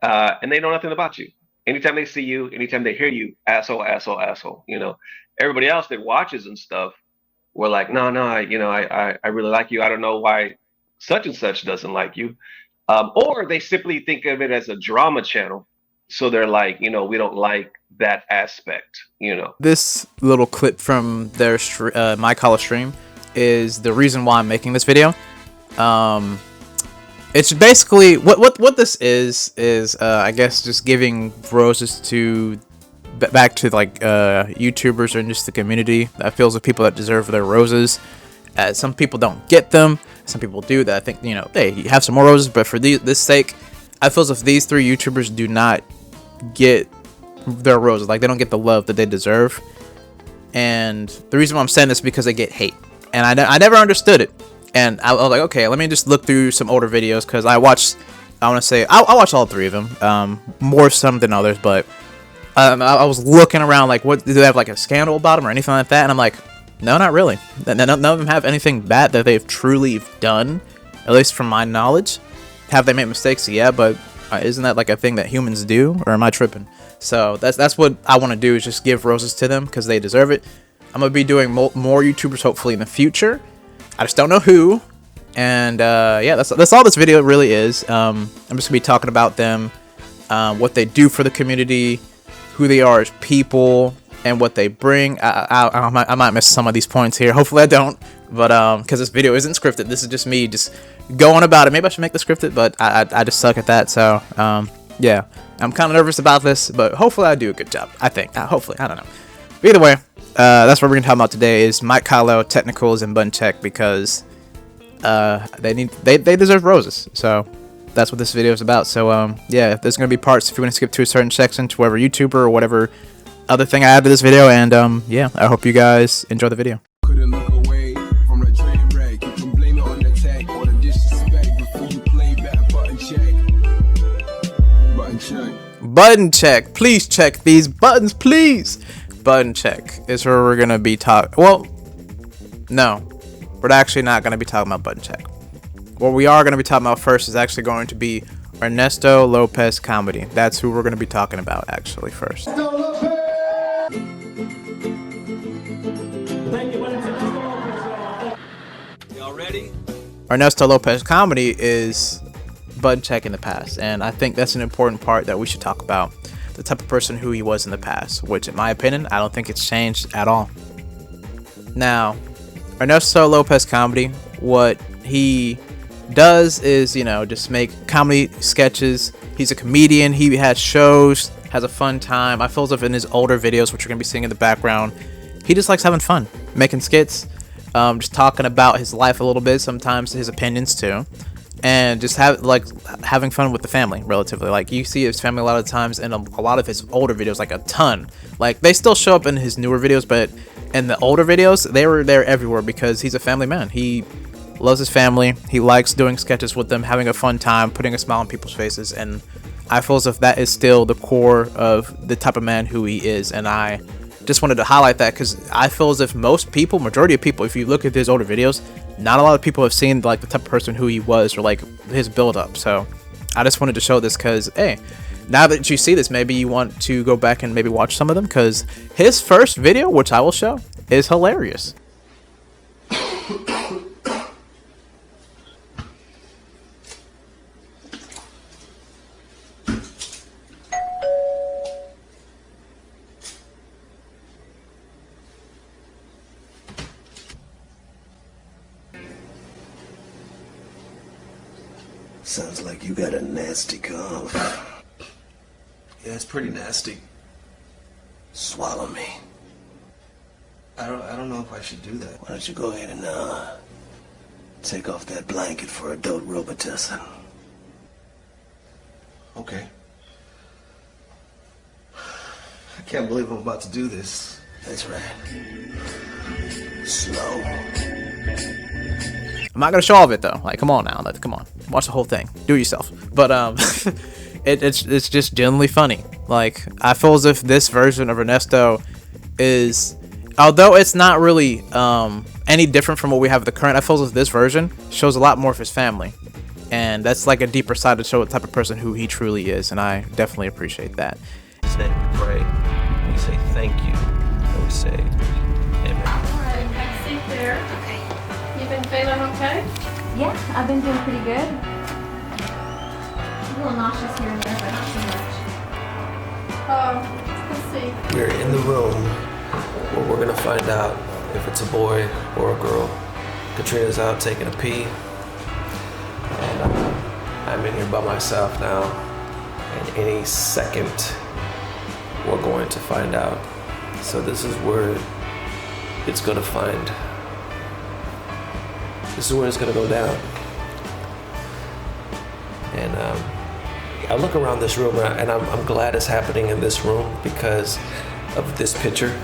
and they know nothing about you. Anytime they see you, anytime they hear you, asshole, asshole, asshole. Everybody else that watches and stuff were like, no, no, I really like you. I don't know why such and such doesn't like you. Or they simply think of it as a drama channel. So they're like, we don't like that aspect. This little clip from their my college stream is the reason why I'm making this video. It's basically what this is I guess just giving roses to back to like YouTubers and just the community that feels with people that deserve their roses. Some people don't get them, some people do. That I think hey, you have some more roses, but for this sake, I feel as if these 3 YouTubers do not get their roses, like they don't get the love that they deserve. And the reason why I'm saying this is because they get hate, and I never understood it. And I was like, okay, let me just look through some older videos, because I watched all 3 of them, more some than others, but I was looking around like, what do they have, like a scandal about them or anything like that? And I'm like, no, not really. None of them have anything bad that they've truly done, at least from my knowledge. Have they made mistakes? Yeah, but isn't that like a thing that humans do, or am I tripping? So that's what I want to do, is just give roses to them because they deserve it. I'm gonna be doing more YouTubers hopefully in the future. I just don't know who. And yeah, that's all this video really is. I'm just gonna be talking about them, what they do for the community, who they are as people, and what they bring. I might miss some of these points here. Hopefully I don't, but because this video isn't scripted, this is just me just going about it. Maybe I should make the scripted, but I just suck at that. So yeah, I'm kind of nervous about this, but hopefully I do a good job. I think. Hopefully, I don't know. But either way, that's what we're gonna talk about today: is Mike Kahlo, technicals, and button check, because they deserve roses. So that's what this video is about. So yeah, there's gonna be parts if you want to skip to a certain section to whatever YouTuber or whatever other thing I add to this video. And yeah, I hope you guys enjoy the video. Couldn't look away from the train wreck. You can blame it on the tech or the disrespect before you play back. Button check. Button check. Button check. Please check these buttons, please. Button check is where we're gonna be talking. Well, no, we're actually not gonna be talking about button check. What we are gonna be talking about first is actually going to be Ernesto Lopez comedy. That's who we're gonna be talking about actually first. Y'all ready? Ernesto Lopez comedy is button check in the past, and I think that's an important part that we should talk about. The type of person who he was in the past, which in my opinion, I don't think it's changed at all. Now, Ernesto Lopez comedy, what he does is, just make comedy sketches. He's a comedian. He has shows, has a fun time. I feel as if in his older videos, which you're going to be seeing in the background, he just likes having fun, making skits, just talking about his life a little bit, sometimes his opinions too. And just having fun with the family, relatively. Like, you see his family a lot of times in a lot of his older videos, like a ton. Like, they still show up in his newer videos, but in the older videos, they were there everywhere because he's a family man. He loves his family. He likes doing sketches with them, having a fun time, putting a smile on people's faces. And I feel as if that is still the core of the type of man who he is. And I just wanted to highlight that because I feel as if majority of people, if you look at his older videos, not a lot of people have seen like the type of person who he was or like his build up. So I just wanted to show this because, hey, now that you see this, maybe you want to go back and maybe watch some of them, because his first video, which I will show, is hilarious. Sounds like you got a nasty cough. Yeah, it's pretty nasty. Swallow me. I don't know if I should do that. Why don't you go ahead and take off that blanket for adult Robitussin. Okay. I can't believe I'm about to do this. That's right. Slow. I'm not gonna show all of it though. Like, come on now, come on, watch the whole thing, do it yourself. But it's just genuinely funny. Like, I feel as if this version of Ernesto is, although it's not really any different from what we have at the current, I feel as if this version shows a lot more of his family, and that's like a deeper side to show what type of person who he truly is, and I definitely appreciate that. Say we pray, we say thank you, and we say amen. All right, have a seat there. Okay. You been feeling okay? Yeah, I've been doing pretty good. A little nauseous here and there, but not too much. Let's see. We're in the room where we're gonna find out if it's a boy or a girl. Katrina's out taking a pee, and I'm in here by myself now, and any second we're going to find out. So this is where it's gonna find. This is where it's gonna go down. And I look around this room, and I'm glad it's happening in this room because of this picture.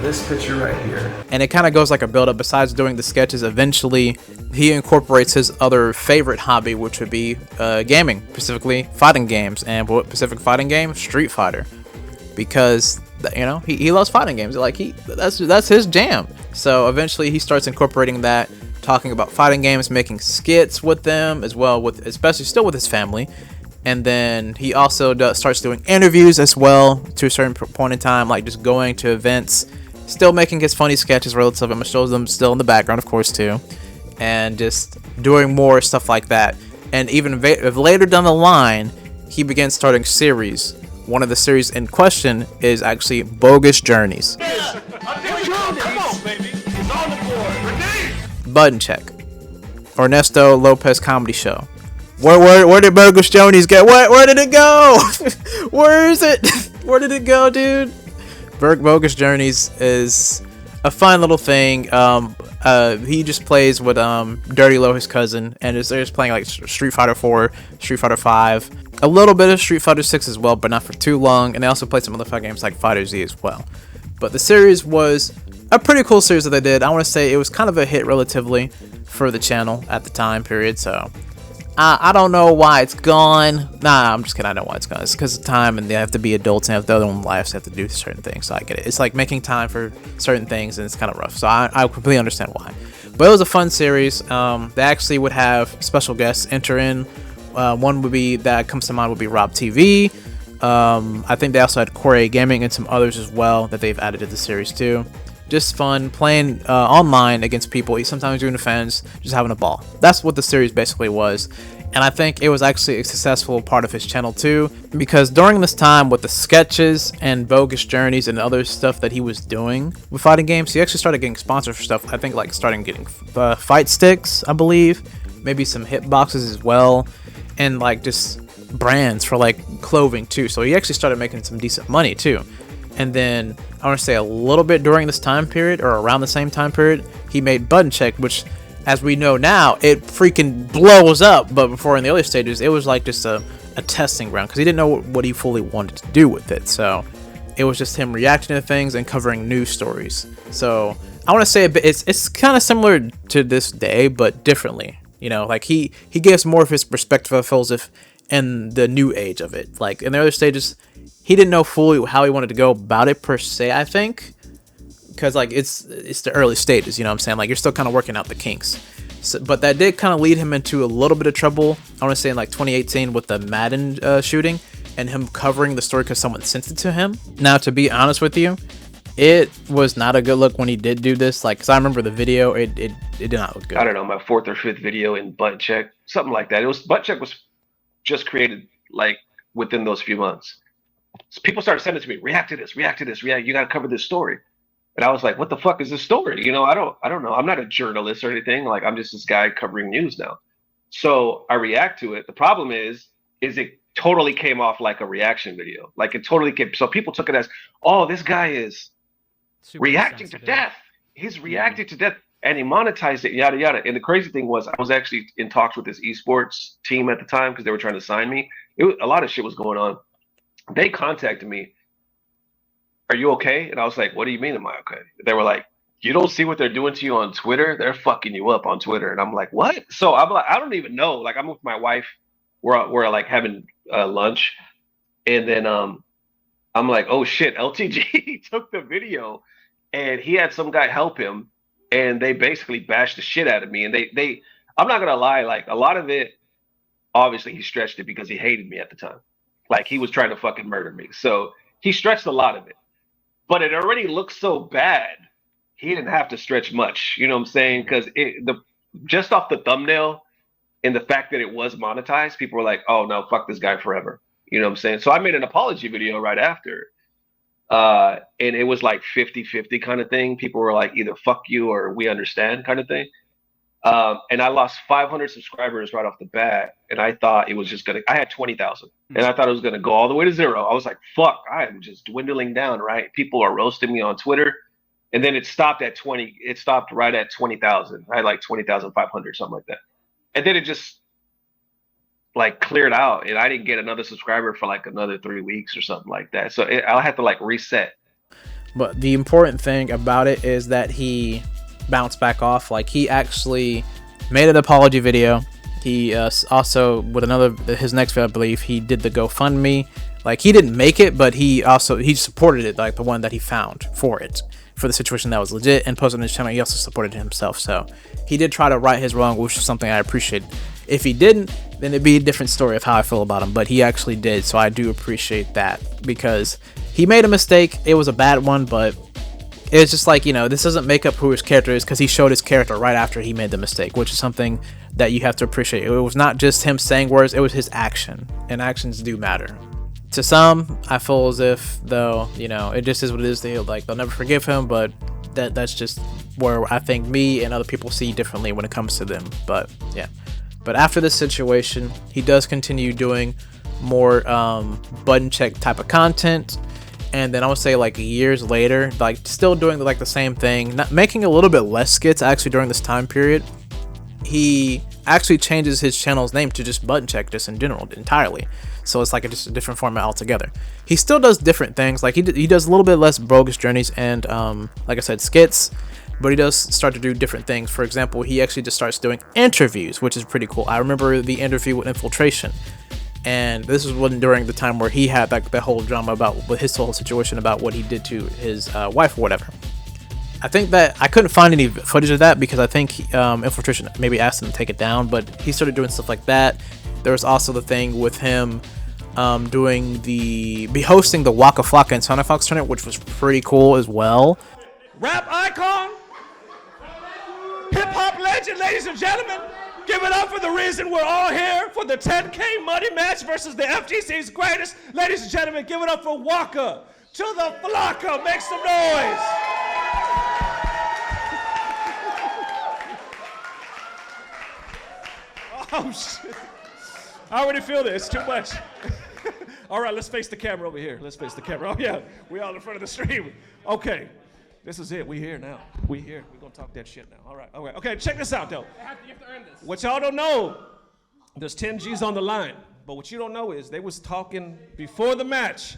This picture right here. And it kind of goes like a build-up. Besides doing the sketches, eventually he incorporates his other favorite hobby, which would be gaming, specifically fighting games. And what specific fighting game? Street Fighter, because you know he loves fighting games. Like that's his jam. So eventually he starts incorporating that, talking about fighting games, making skits with them as well, with especially still with his family. And then he also starts doing interviews as well to a certain point in time, like just going to events, still making his funny sketches relative. I'm gonna show them still in the background, of course, too, and just doing more stuff like that. And even later down the line, he begins starting series. One of the series in question is actually Bogus Journeys. Button Check, Ernesto Lopez Comedy Show. Where did Bogus Journeys go? Where did it go? Where is it? Where did it go, dude? Bogus Journeys is a fun little thing. He just plays with Dirty Low, his cousin, and they're just playing like Street Fighter 4, Street Fighter 5, a little bit of Street Fighter 6 as well, but not for too long. And they also play some other fighting games like Fighter Z as well. But the series was a pretty cool series that they did. I want to say it was kind of a hit relatively for the channel at the time period. So I don't know why it's gone. Nah, I'm just kidding. I know why it's gone. It's because of time, and they have to be adults and have their own lives. They have to do certain things. So I get it. It's like making time for certain things, and it's kind of rough. So I completely understand why. But it was a fun series. They actually would have special guests enter in. One would be that comes to mind would be Rob TV. I think they also had Corey Gaming and some others as well that they've added to the series too. Just fun playing online against people, sometimes doing fans, just having a ball. That's what the series basically was. And I think it was actually a successful part of his channel too, because during this time with the sketches and Bogus Journeys and other stuff that he was doing with fighting games, he actually started getting sponsored for stuff. I think like starting getting fight sticks, I believe, maybe some hit boxes as well, and like just brands for like clothing too. So he actually started making some decent money too. And then I want to say a little bit during this time period, or around the same time period, he made Button Check, which, as we know now, it freaking blows up. But before, in the early stages, it was like just a testing ground, because he didn't know what he fully wanted to do with it. So it was just him reacting to things and covering news stories. So I want to say it's kind of similar to this day, but differently. You know, like he gives more of his perspective, I feel as if, in the new age of it. Like in the early stages, he didn't know fully how he wanted to go about it per se, I think, because like it's the early stages, you know what I'm saying? Like you're still kind of working out the kinks. So, but that did kind of lead him into a little bit of trouble, I want to say in like 2018 with the Madden shooting, and him covering the story because someone sent it to him. Now, to be honest with you, it was not a good look when he did do this. Like, because I remember the video, it did not look good. I don't know, my 4th or 5th video in Butt Check, something like that. Butt Check was just created like within those few months. So people started sending it to me, react to this, you got to cover this story. And I was like, what the fuck is this story? You know, I don't know. I'm not a journalist or anything. Like, I'm just this guy covering news now. So I react to it. The problem is it totally came off like a reaction video. Like it totally came. So people took it as, oh, this guy is reacting to death. He's reacting to death. And he monetized it, yada, yada. And the crazy thing was, I was actually in talks with this esports team at the time because they were trying to sign me. A lot of shit was going on. They contacted me. Are you okay? And I was like, what do you mean, am I okay? They were like, you don't see what they're doing to you on Twitter? They're fucking you up on Twitter. And I'm like, what? So I'm like, I don't even know. Like, I'm with my wife. We're like having lunch. And then I'm like, oh shit, LTG took the video and he had some guy help him. And they basically bashed the shit out of me. And I'm not gonna lie, like a lot of it, obviously he stretched it because he hated me at the time. Like he was trying to fucking murder me. So he stretched a lot of it. But it already looked so bad. He didn't have to stretch much. You know what I'm saying? Because the just off the thumbnail and the fact that it was monetized, people were like, oh no, fuck this guy forever. You know what I'm saying? So I made an apology video right after. And it was like 50-50 kind of thing. People were like either fuck you or we understand kind of thing. And I lost 500 subscribers right off the bat, and I thought it was just gonna. I had 20,000, and I thought it was gonna go all the way to zero. I was like, "Fuck, I am just dwindling down." Right? People are roasting me on Twitter, and then it stopped at 20. It stopped right at 20,000. I had like 20,500, something like that, and then it just like cleared out, and I didn't get another subscriber for like another 3 weeks or something like that. So I had to like reset. But the important thing about it is that he bounced back off. Like he actually made an apology video. He also with his next video, I believe he did the GoFundMe. Like he didn't make it, but he supported it, like the one that he found for the situation that was legit, and posted on his channel. He also supported it himself, so he did try to right his wrong, which is something I appreciate. If he didn't, then it'd be a different story of how I feel about him, but he actually did, so I do appreciate that because he made a mistake. It was a bad one, but it's just like, this doesn't make up who his character is because he showed his character right after he made the mistake, which is something that you have to appreciate. It was not just him saying words, it was his action, and actions do matter. To some, I feel as if, though, it just is what it is. They'll never forgive him, but that's just where I think me and other people see differently when it comes to them. But yeah. But after this situation, he does continue doing more button check type of content. And then I would say like years later, like still doing like the same thing, not making a little bit less skits actually during this time period. He actually changes his channel's name to just button check, just in general, entirely. So it's like just a different format altogether. He still does different things, like he does a little bit less bogus journeys and like I said, skits, but he does start to do different things. For example, he actually just starts doing interviews, which is pretty cool. I remember the interview with Infiltration. And this was during the time where he had like the whole drama about his whole situation about what he did to his wife or whatever. I think that I couldn't find any footage of that because I think Infiltration maybe asked him to take it down, but he started doing stuff like that. There was also the thing with him hosting the Waka Flocka and Sonic Fox tournament, which was pretty cool as well. Rap icon, hip hop legend, ladies and gentlemen. Give it up for the reason we're all here for the 10K money match versus the FGC's greatest. Ladies and gentlemen, give it up for Waka to the Flocka. Make some noise. Oh, shit. I already feel this. Too much. All right, let's face the camera over here. Let's face the camera. Oh, yeah. We all in front of the stream. Okay. This is it. We here now. We here. We're going to talk that shit now. All right. Okay, check this out, though. You have to earn this. What y'all don't know, there's 10 G's on the line. But what you don't know is they was talking before the match.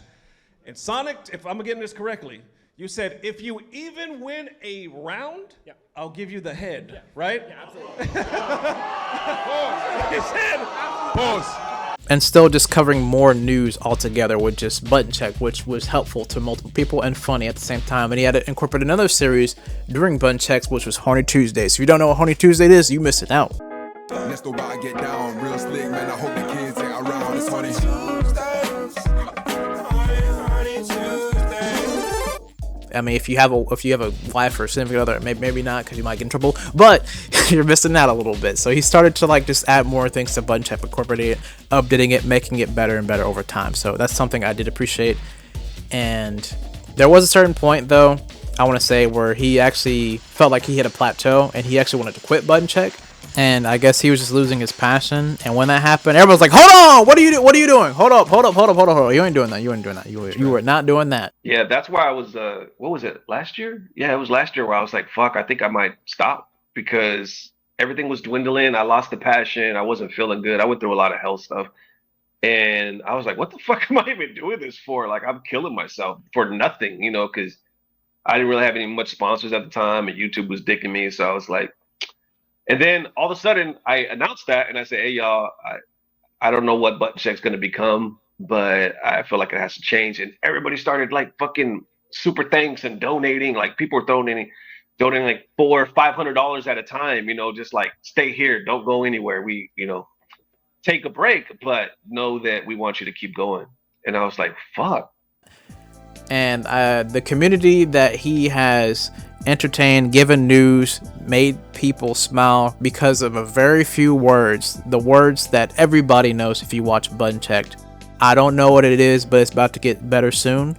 And Sonic, if I'm getting this correctly, you said, if you even win a round, I'll give you the head, right? Yeah, absolutely. He said, pause. And still just covering more news altogether with just button check, which was helpful to multiple people and funny at the same time. And he had to incorporate another series during button checks, which was Horny Tuesday. So if you don't know what Horny Tuesday is, you missed it out. Let's go by, get down, real slick, man. I hope the kids ain't around. It's funny. I mean, if you have a wife or significant other, maybe not, because you might get in trouble, but you're missing out a little bit. So he started to like just add more things to button check, incorporating it, updating it, making it better and better over time. So that's something I did appreciate. And there was a certain point, though, I want to say, where he actually felt like he hit a plateau and he actually wanted to quit button check. And I guess he was just losing his passion. And when that happened, everyone's like, "Hold on, what are you doing? Hold up. You ain't doing that. You were not doing that." Yeah, that's why I was. What was it? Last year? Yeah, it was last year where I was like, "Fuck, I think I might stop," because everything was dwindling. I lost the passion. I wasn't feeling good. I went through a lot of health stuff, and I was like, "What the fuck am I even doing this for? Like, I'm killing myself for nothing, because I didn't really have any much sponsors at the time, and YouTube was dicking me. So I was like." And then all of a sudden, I announced that, and I said, "Hey, y'all, I don't know what button check's going to become, but I feel like it has to change." And everybody started like fucking super thanks and donating. Like people were donating donating like $400-500 at a time, just like stay here, don't go anywhere. We, take a break, but know that we want you to keep going. And I was like, fuck. And the community that he has entertained, given news, made people smile because of a very few words, the words that everybody knows if you watch Button Checked. I don't know what it is, but it's about to get better soon.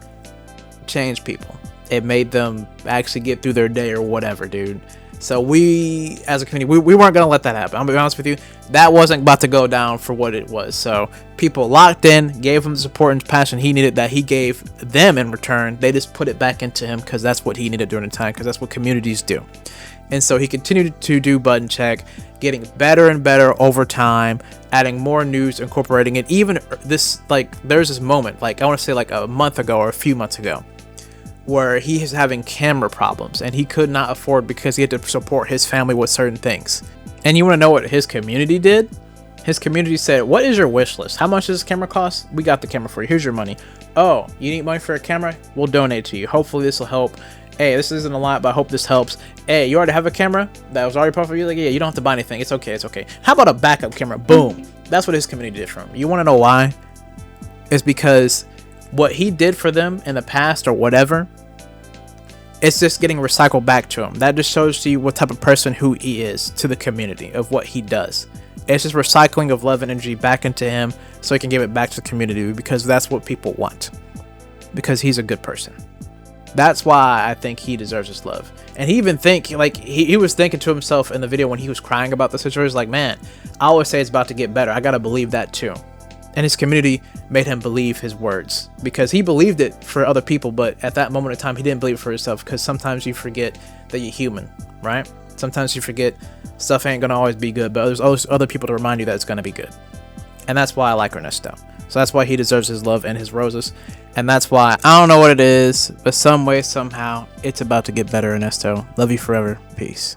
Changed people. It made them actually get through their day or whatever, dude. So we, as a community, we weren't going to let that happen. I'm going to be honest with you. That wasn't about to go down for what it was. So people locked in, gave him the support and passion he needed that he gave them in return. They just put it back into him because that's what he needed during the time, because that's what communities do. And so he continued to do Button Check, getting better and better over time, adding more news, incorporating it. Even this, like, there's this moment, like, I want to say like a month ago or a few months ago, where he is having camera problems and he could not afford because he had to support his family with certain things. And you want to know what his community did? His community said, what is your wish list? How much does this camera cost? We got the camera for you. Here's your money. Oh, you need money for a camera? We'll donate to you. Hopefully this will help. Hey, this isn't a lot, but I hope this helps. Hey, you already have a camera that was already part for you? Like, yeah, you don't have to buy anything. It's okay. It's okay. How about a backup camera? Boom. That's what his community did for him. You want to know why? It's because what he did for them in the past or whatever, it's just getting recycled back to him. That just shows to you what type of person who he is to the community, of what he does. It's just recycling of love and energy back into him so he can give it back to the community, because that's what people want. Because he's a good person. That's why I think he deserves his love. And he even he was thinking to himself in the video when he was crying about the situation, like, man, I always say it's about to get better. I gotta believe that too. And his community made him believe his words, because he believed it for other people, but at that moment in time he didn't believe it for himself, because sometimes you forget that you're human, right? Sometimes you forget stuff ain't gonna always be good, but there's always other people to remind you that it's gonna be good. And that's why I like Ernesto. So that's why he deserves his love and his roses. And that's why, I don't know what it is, but some way, somehow, it's about to get better, Ernesto. Love you forever. Peace.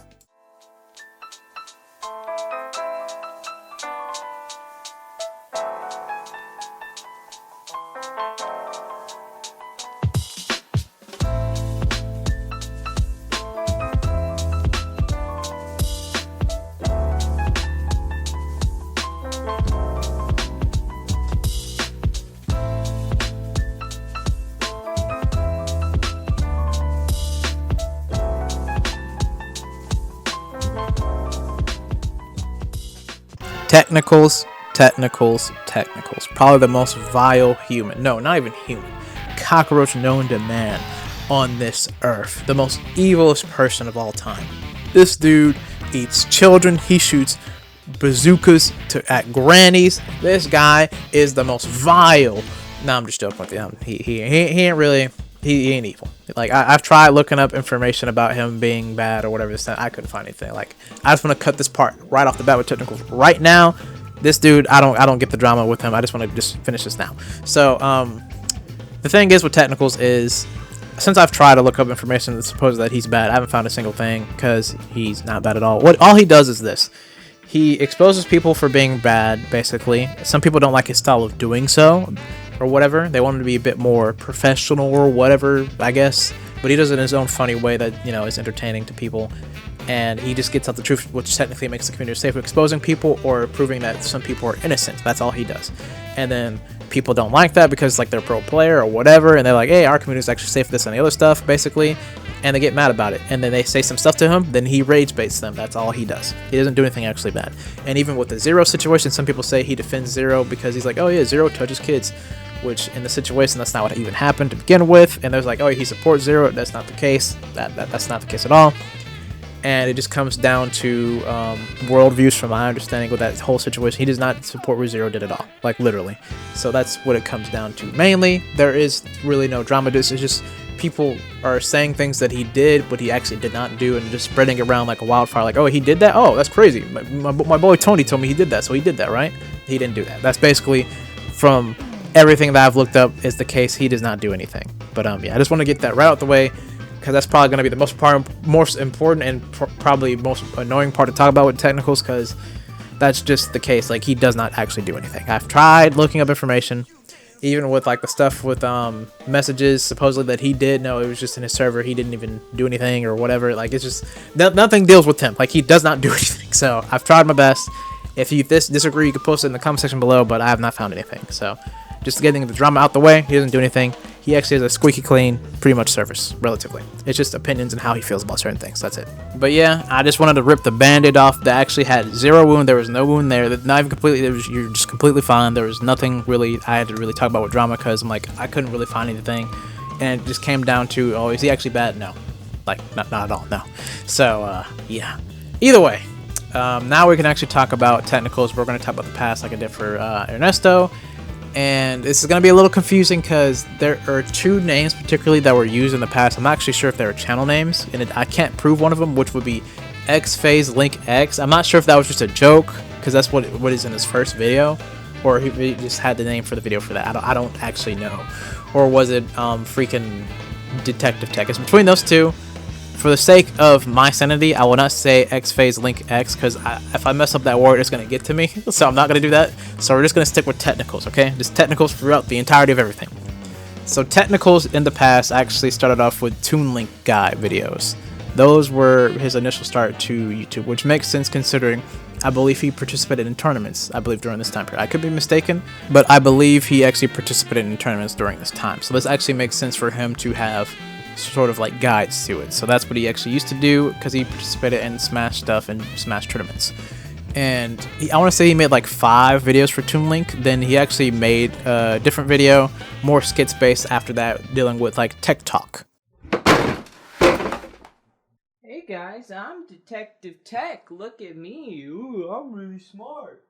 Technicals. Probably the most vile human. No, not even human. Cockroach known to man on this earth. The most evilest person of all time. This dude eats children. He shoots bazookas at grannies. This guy is the most vile. No, I'm just joking with him. He ain't really. He ain't evil. Like, I've tried looking up information about him being bad or whatever this time. I couldn't find anything. Like, I just want to cut this part right off the bat with technicals. Right now, this dude, I don't get the drama with him. I just want to just finish this now. So, the thing is with technicals is, since I've tried to look up information that supposes that he's bad, I haven't found a single thing, because he's not bad at all. All he does is this. He exposes people for being bad, basically. Some people don't like his style of doing so, or whatever. They want him to be a bit more professional or whatever, I guess. But he does it in his own funny way that, is entertaining to people. And he just gets out the truth, which technically makes the community safe, exposing people or proving that some people are innocent. That's all he does. And then people don't like that because, like, they're a pro player or whatever, and they're like, hey, our community is actually safe for this and the other stuff, basically. And they get mad about it. And then they say some stuff to him, then he rage baits them. That's all he does. He doesn't do anything actually bad. And even with the Zero situation, some people say he defends Zero because he's like, oh yeah, Zero touches kids. Which in the situation, that's not what even happened to begin with. And there's like, oh, he supports Zero. That's not the case. That's not the case at all. And it just comes down to worldviews, from my understanding with that whole situation. He does not support what Zero did at all, like literally. So that's what it comes down to. Mainly, there is really no drama. This is just people are saying things that he did, but he actually did not do, and just spreading it around like a wildfire. Like, oh, he did that? Oh, that's crazy. My boy Tony told me he did that, so he did that, right? He didn't do that. That's basically, from everything that I've looked up, is the case. He does not do anything. But yeah, I just want to get that right out the way, because that's probably going to be the most important and probably most annoying part to talk about with technicals, because that's just the case. Like, he does not actually do anything. I've tried looking up information. Even with like the stuff with messages supposedly that he did, no, it was just in his server. He didn't even do anything or whatever. Like, it's just nothing deals with him. Like, he does not do anything. So I've tried my best. If you disagree, you can post it in the comment section below, but I have not found anything. So just getting the drama out the way, he doesn't do anything. He actually has a squeaky clean, pretty much service, relatively. It's just opinions and how he feels about certain things. That's it. But yeah, I just wanted to rip the band-aid off. That actually had 0 wound. There was no wound there. Not even completely. You're just completely fine. There was nothing really I had to really talk about with drama because I'm like, I couldn't really find anything. And it just came down to, oh, is he actually bad? No. Like, not at all, no. So, yeah. Either way, now we can actually talk about technicals. We're going to talk about the past like I did for Ernesto. And this is going to be a little confusing because there are 2 names particularly that were used in the past. I'm not actually sure if they were channel names, and I can't prove one of them, which would be XPhase Link X. I'm not sure if that was just a joke because that's what is in his first video, or he just had the name for the video for that. I don't actually know. Or was it freaking Detective Tech? It's between those 2. For the sake of my sanity, I will not say XPhase Link X because if I mess up that word, it's going to get to me. So I'm not going to do that. So we're just going to stick with technicals, okay? Just technicals throughout the entirety of everything. So technicals in the past actually started off with TuneLink Guy videos. Those were his initial start to YouTube, which makes sense considering I believe he participated in tournaments, I believe, during this time period. I could be mistaken, but I believe he actually participated in tournaments during this time. So this actually makes sense for him to have sort of like guides to it. So that's what he actually used to do because he participated in Smash stuff and Smash tournaments. And I want to say he made like 5 videos for TuneLink. Then he actually made a different video, more skits based after that, dealing with like tech talk. Hey guys, I'm Detective Tech. Look at me. Ooh, I'm really smart.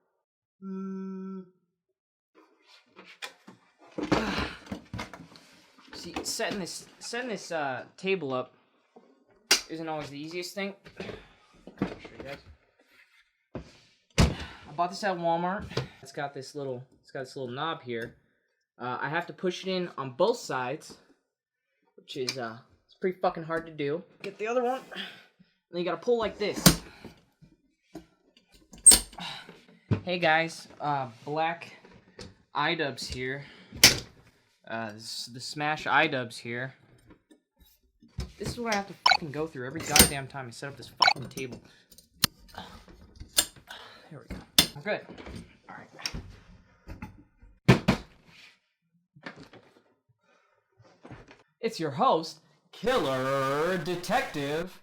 See, setting this table up isn't always the easiest thing. I'll show you guys. I bought this at Walmart. It's got this little knob here. I have to push it in on both sides, which is it's pretty fucking hard to do. Get the other one, and then you gotta pull like this. Hey guys, Black iDubbbz here. The Smash iDubbbz here. This is what I have to fucking go through every goddamn time I set up this fucking table. Here we go. We're good. Alright. It's your host, Killer Detective.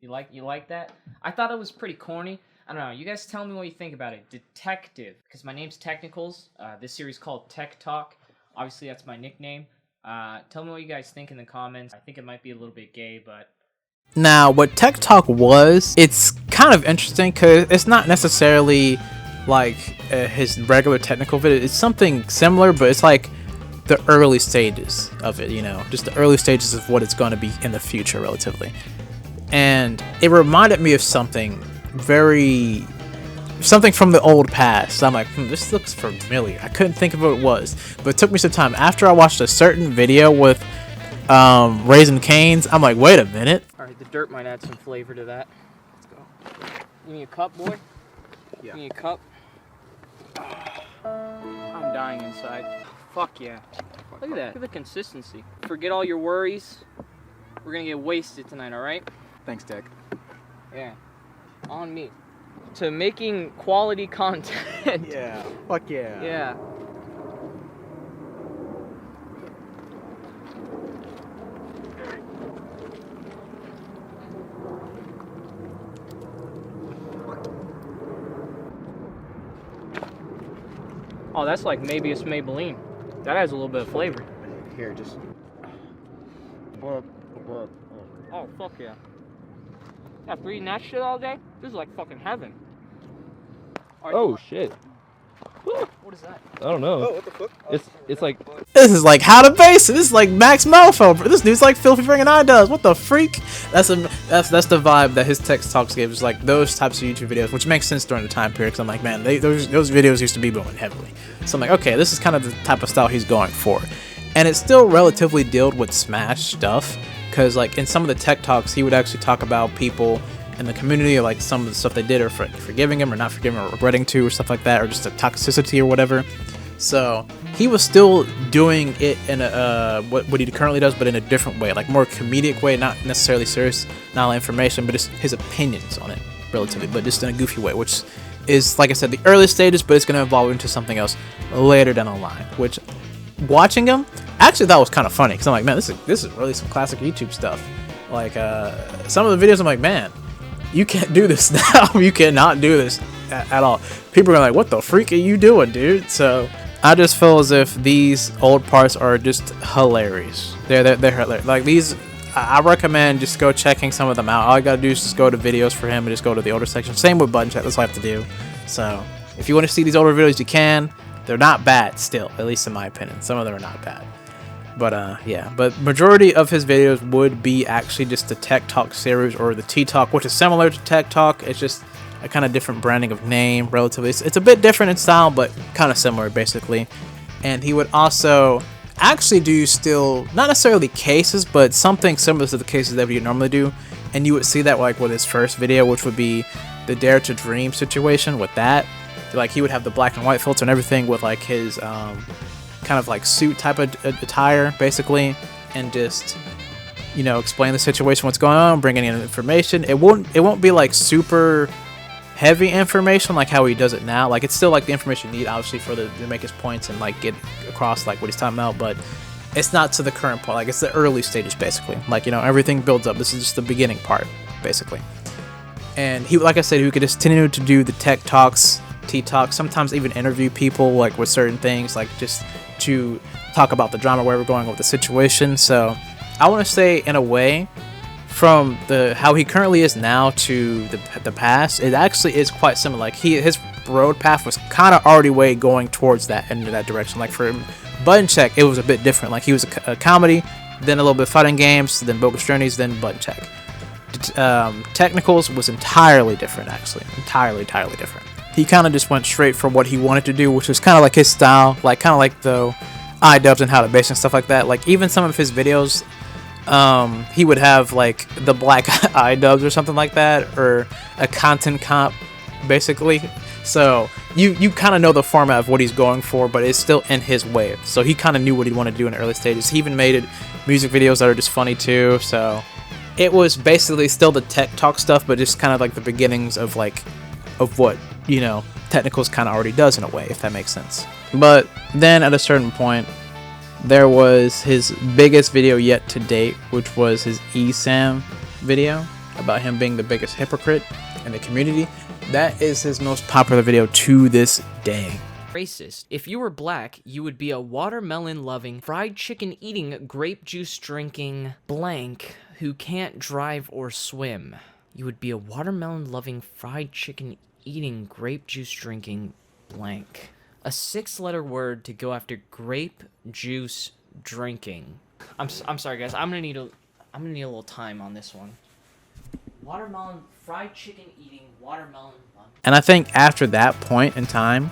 You like that? I thought it was pretty corny. I don't know. You guys tell me what you think about it. Detective. Because my name's Technicals. This series is called Tech Talk. Obviously, that's my nickname. Tell me what you guys think in the comments. I think it might be a little bit gay, but... Now, what Tech Talk was, it's kind of interesting because it's not necessarily like his regular technical video. It's something similar, but it's like the early stages of it, you know, just the early stages of what it's going to be in the future, relatively. And it reminded me of something from the old past. I'm like, this looks familiar. I couldn't think of what it was, but it took me some time. After I watched a certain video with Raising Cane's, I'm like, wait a minute. Alright, the dirt might add some flavor to that. Let's go. Give me a cup, boy. Yeah. Give me a cup. I'm dying inside. Fuck yeah. Look at that. Look at the consistency. Forget all your worries. We're gonna get wasted tonight, alright? Thanks, Tech. Yeah. On me. To making quality content. Yeah. Fuck yeah. Yeah. Oh, that's like maybe it's Maybelline. That has a little bit of flavor. Here, just... Oh, fuck yeah. After eating that shit all day, this is like fucking heaven. Oh, shit. What is that? I don't know. Oh, what the fuck? It's like... This is like how to base it. This is like Max Mofo. This dude's like Filthy Frank and iDubbbz. What the freak? That's the vibe that his Tech Talks gave. It's like those types of YouTube videos, which makes sense during the time period. Because I'm like, man, those videos used to be booming heavily. So I'm like, okay, this is kind of the type of style he's going for. And it's still relatively dealt with Smash stuff. Because like in some of the Tech Talks, he would actually talk about people in the community, or like some of the stuff they did, or forgiving him or not forgiving him or regretting to, or stuff like that, or just a toxicity or whatever. So he was still doing it in a what he currently does, but in a different way, like more comedic way, not necessarily serious, not only information, but just his opinions on it, relatively, but just in a goofy way, which is, like I said, the early stages, but it's going to evolve into something else later down the line. Which, watching him, I actually thought was kind of funny, because I'm like, man, this is really some classic YouTube stuff. Like some of the videos, I'm like, man, you can't do this now. You cannot do this at all. People are like, what the freak are you doing, dude? So I just feel as if these old parts are just hilarious. They're hilarious. Like these, I recommend just go checking some of them out. All you gotta do is just go to videos for him and just go to the older section. Same with Button Check. That's what I have to do. So if you want to see these older videos, you can. They're not bad still, at least in my opinion. Some of them are not bad. But yeah, but majority of his videos would be actually just the Tech Talk series or the T Talk, which is similar to Tech Talk. It's just a kind of different branding of name, relatively. It's a bit different in style, but kind of similar, basically. And he would also actually do still, not necessarily cases, but something similar to the cases that we normally do. And you would see that like with his first video, which would be the Dare to Dream situation with that. Like he would have the black and white filter and everything with like his kind of like suit type of attire, basically, and just, you know, explain the situation, what's going on, bringing in information. It won't be like super heavy information like how he does it now. Like it's still like the information you need, obviously, for to make his points and like get across like what he's talking about, but it's not to the current point. Like it's the early stages, basically. Like, you know, everything builds up. This is just the beginning part, basically. And he, like I said, he could just continue to do the Tech Talks, T Talks, sometimes even interview people like with certain things, like just to talk about the drama, where we're going with the situation. So I want to say, in a way, from the how he currently is now to the past, it actually is quite similar. Like his road path was kind of already way going towards that into that direction. Like for Button Check, it was a bit different. Like he was a comedy, then a little bit of fighting games, then Bogus Journeys, then Button Check. Technicals was entirely different, actually, entirely different. He kind of just went straight for what he wanted to do, which was kind of like his style, like kind of like the iDubbbz and how to base and stuff like that. Like even some of his videos, he would have like the black iDubbbz or something like that, or a content comp, basically. So you kind of know the format of what he's going for, but it's still in his way. So he kind of knew what he wanted to do in the early stages. He even made music videos that are just funny too. So it was basically still the Tech Talk stuff, but just kind of like the beginnings of what, you know, Technicals kind of already does in a way, if that makes sense. But then at a certain point, there was his biggest video yet to date, which was his ESAM video about him being the biggest hypocrite in the community. That is his most popular video to this day. Racist. If you were black, you would be a watermelon-loving, fried chicken-eating, grape juice-drinking blank who can't drive or swim. You would be a watermelon-loving, fried chicken-eating, grape juice-drinking blank. A 6-letter word to go after grape juice drinking. I'm sorry, guys. I'm gonna need a little time on this one. Watermelon, fried chicken-eating, watermelon. And I think after that point in time,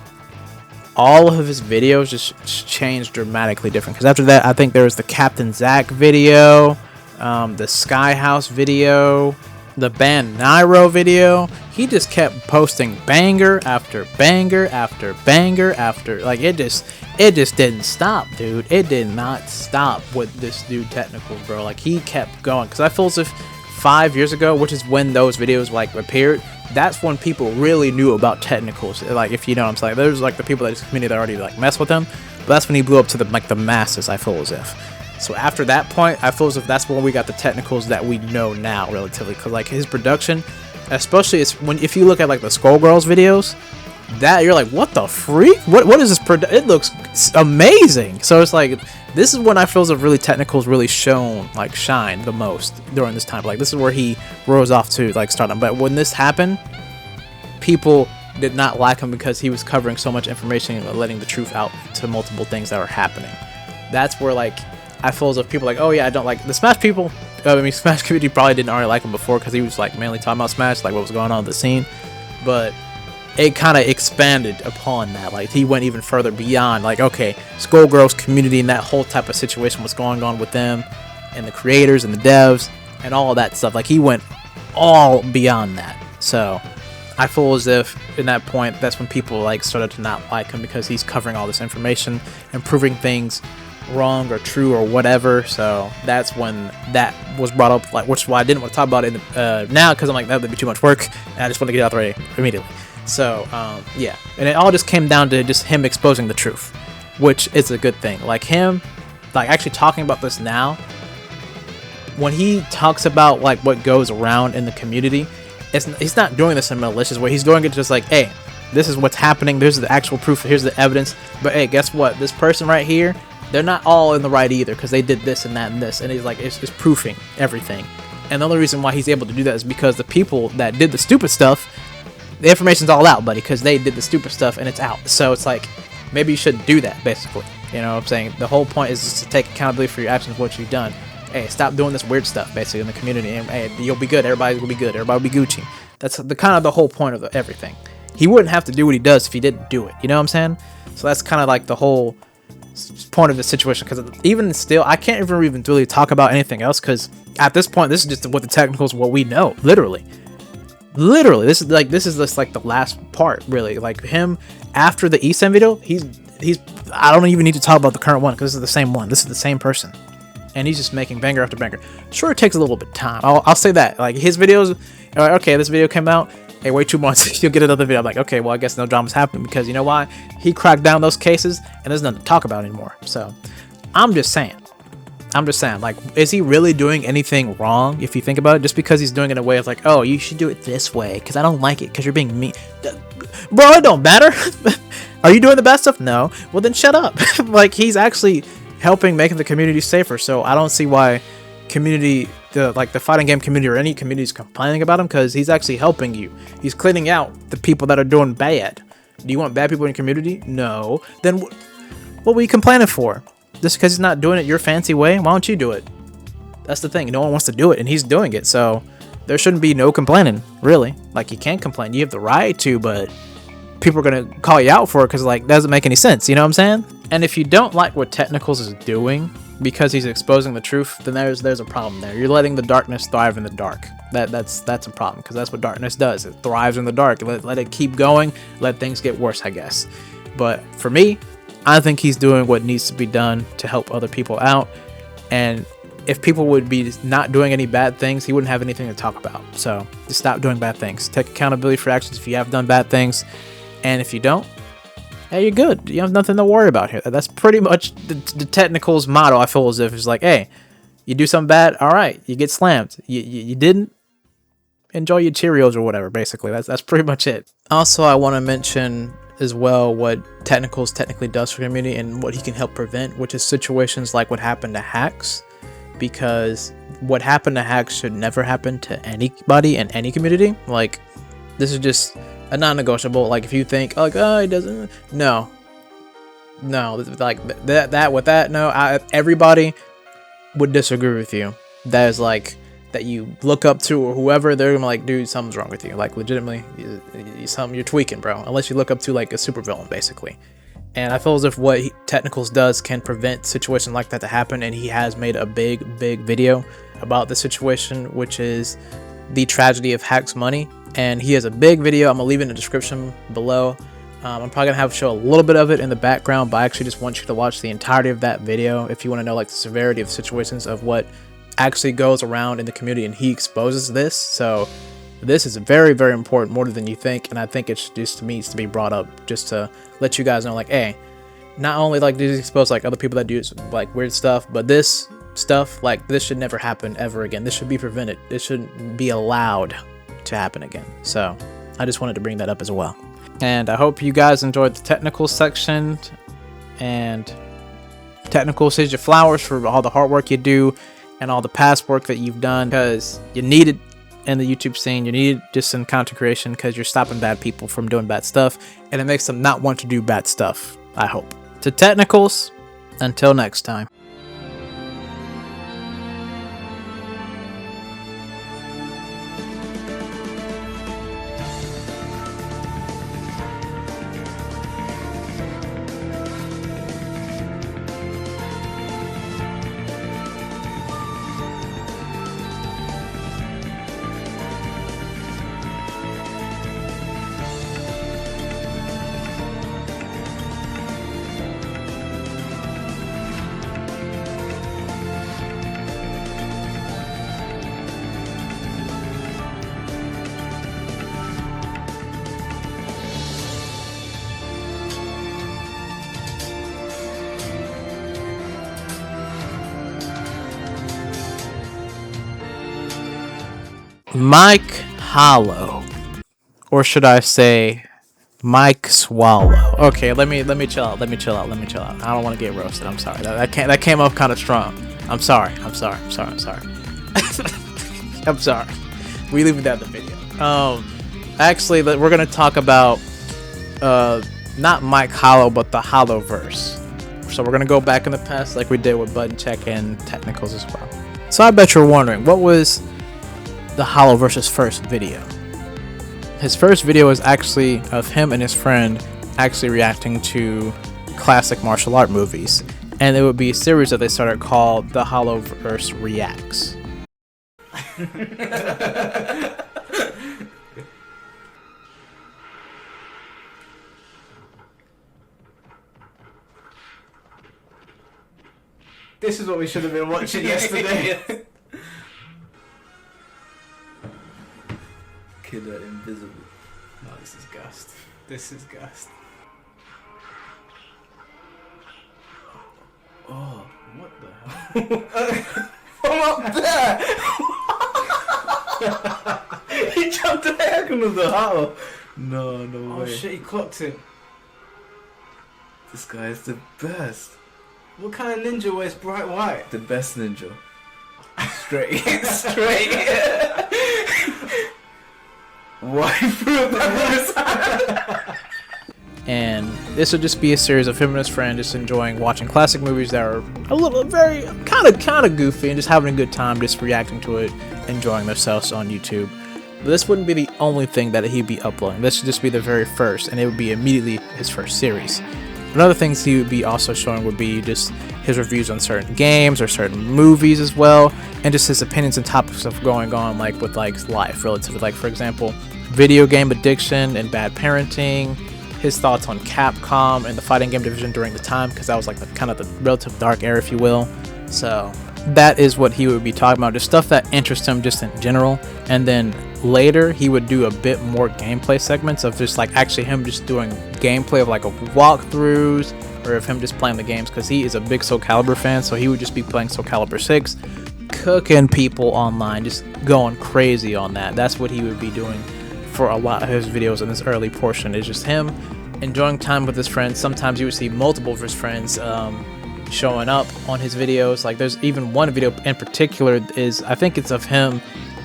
all of his videos just changed dramatically different. Because after that, I think there was the Captain Zach video, the Sky House video, the band Nairo video. He just kept posting banger after banger after banger after, like, it just didn't stop, dude. It did not stop with this dude Technicals, bro. Like, he kept going. Because I feel as if 5 years ago, which is when those videos like appeared, that's when people really knew about Technicals. Like, if you know what I'm saying, there's like the people that his community that already like mess with him, but that's when he blew up to the masses. I feel as if. So after that point, I feel as if that's when we got the Technicals that we know now, relatively. Because like his production, especially if you look at like the Skullgirls videos, that you're like, what the freak? What is this? It looks amazing. So it's like, this is when I feel as if really Technicals really shine the most during this time. Like, this is where he rose off to like stardom. But when this happened, people did not like him because he was covering so much information and letting the truth out to multiple things that were happening. That's where like I feel as if people are like, oh yeah, I don't like the Smash people. Smash community probably didn't already like him before because he was like mainly talking about Smash, like what was going on in the scene. But it kind of expanded upon that. Like, he went even further beyond, like, okay, Skullgirls community and that whole type of situation, what's going on with them and the creators and the devs and all of that stuff. Like, he went all beyond that. So I feel as if in that point, that's when people like started to not like him because he's covering all this information and proving things wrong or true or whatever. So that's when that was brought up, like, which is why I didn't want to talk about it now, because I'm like, that would be too much work, and I just want to get it out the way immediately. So yeah, and it all just came down to just him exposing the truth, which is a good thing. Like him, like actually talking about this now, when he talks about like what goes around in the community, he's not doing this in a malicious way. He's doing it just like, hey, this is what's happening. There's the actual proof. Here's the evidence. But hey, guess what? This person right here, they're not all in the right either, because they did this and that and this. And he's like, it's proofing everything. And the only reason why he's able to do that is because the people that did the stupid stuff, the information's all out, buddy, because they did the stupid stuff and it's out. So it's like, maybe you shouldn't do that, basically. You know what I'm saying? The whole point is just to take accountability for your actions, what you've done. Hey, stop doing this weird stuff, basically, in the community. And hey, you'll be good. Everybody's gonna be good. Everybody will be Gucci. That's the kind of the whole point of everything. He wouldn't have to do what he does if he didn't do it. You know what I'm saying? So that's kind of like the whole point of the situation, because even still, I can't even really talk about anything else, because at this point, this is just what the technicals, what we know, literally, this is just like the last part, really. Like him after the eSIM video, he's I don't even need to talk about the current one, because this is the same one, this is the same person, and he's just making banger after banger. Sure, it takes a little bit of time, I'll say that. Like his videos, okay, this video came out, hey, wait 2 months, you'll get another video. I'm like, okay, well, I guess no drama's happening, because you know why? He cracked down those cases, and there's nothing to talk about anymore. So, I'm just saying, like, is he really doing anything wrong, if you think about it? Just because he's doing it in a way of like, oh, you should do it this way, because I don't like it, because you're being mean. Bro, it don't matter. Are you doing the bad stuff? No. Well, then shut up. Like, he's actually helping making the community safer, so I don't see why the fighting game community or any community is complaining about him, because he's actually helping you. He's cleaning out the people that are doing bad. Do you want bad people in your community? No. Then what were you complaining for? Just because he's not doing it your fancy way? Why don't you do it? That's the thing. No one wants to do it, and he's doing it, so there shouldn't be no complaining, really. Like, you can't complain. You have the right to, but people are going to call you out for it, because, like, doesn't make any sense. You know what I'm saying? And if you don't like what Technicals is doing, because he's exposing the truth, then there's a problem there. You're letting the darkness thrive in the dark. That's a problem, because that's what darkness does. It thrives in the dark. Let it keep going. Let things get worse, I guess. But for me, I think he's doing what needs to be done to help other people out. And if people would be not doing any bad things, he wouldn't have anything to talk about. So just stop doing bad things. Take accountability for actions if you have done bad things. And if you don't, hey, you're good. You have nothing to worry about here. That's pretty much the Technicals motto, I feel as if. It's like, hey, you do something bad, all right, you get slammed. You didn't, enjoy your Cheerios or whatever, basically. That's pretty much it. Also, I want to mention as well what Technicals technically does for the community and what he can help prevent, which is situations like what happened to Hacks. Because what happened to Hacks should never happen to anybody in any community. Like, this is just a non-negotiable. Like, if you think, like, oh, he doesn't, no, like that with that, no, everybody would disagree with you. That is like that you look up to, or whoever, they're gonna like, dude, something's wrong with you. Like, legitimately, you're tweaking, bro. Unless you look up to like a supervillain, basically. And I feel as if what Technicals does can prevent situations like that to happen, and he has made a big video about the situation, which is the tragedy of Hack's money. And he has a big video. I'm gonna leave it in the description below. I'm probably gonna show a little bit of it in the background, but I actually just want you to watch the entirety of that video if you want to know like the severity of situations of what actually goes around in the community, and he exposes this. So this is very important, more than you think, and I think it just needs to be brought up just to let you guys know, like, hey, not only like does he expose like other people that do like weird stuff, but this stuff, like, this should never happen ever again. This should be prevented. This shouldn't be allowed to happen again. So I just wanted to bring that up as well. And I hope you guys enjoyed the technical section, and Technicals, here's your flowers for all the hard work you do and all the past work that you've done, because you need it in the YouTube scene. You need it just in content creation, because you're stopping bad people from doing bad stuff, and it makes them not want to do bad stuff, I hope. To Technicals, until next time. Mike Hollow, or should I say Mike Swallow? Okay, let me chill out. Let me chill out. I don't want to get roasted. I'm sorry. That came off kind of strong. I'm sorry. I'm sorry. We leaving that in the video. Actually, we're gonna talk about not Mike Hollow, but the Hollowverse. So we're gonna go back in the past, like we did with Button Check and Technicals as well. So I bet you're wondering, what was the Hollowverse's first video? His first video was actually of him and his friend actually reacting to classic martial art movies, and it would be a series that they started called the Hollowverse Reacts. This is what we should have been watching yesterday. Killer invisible. No, this is Gust. This is Gust. Oh, what the hell? From up there! He jumped the heck into the hollow. No way. Oh shit, he clocked it. This guy is the best. What kind of ninja wears bright white? The best ninja. Straight. Why threw that? And this would just be a series of him and his friend just enjoying watching classic movies that are a little very kind of goofy and just having a good time, just reacting to it, enjoying themselves on YouTube. But this wouldn't be the only thing that he'd be uploading. This would just be the very first, and it would be immediately his first series. Another things he would be also showing would be just his reviews on certain games or certain movies as well, and just his opinions and topics of going on like with like life relatively, like for example video game addiction and bad parenting, his thoughts on Capcom and the fighting game division during the time, because that was like the kind of the relative dark era, if you will. So that is what he would be talking about, just stuff that interests him just in general. And then later he would do a bit more gameplay segments of just like actually him just doing gameplay of like a walkthroughs, or of him just playing the games, because he is a big Soul Calibur fan. So he would just be playing Soul Calibur 6, cooking people online, just going crazy on that. That's what he would be doing for a lot of his videos in this early portion. Is just him enjoying time with his friends. Sometimes you would see multiple of his friends showing up on his videos. Like there's even one video in particular is, I think it's of him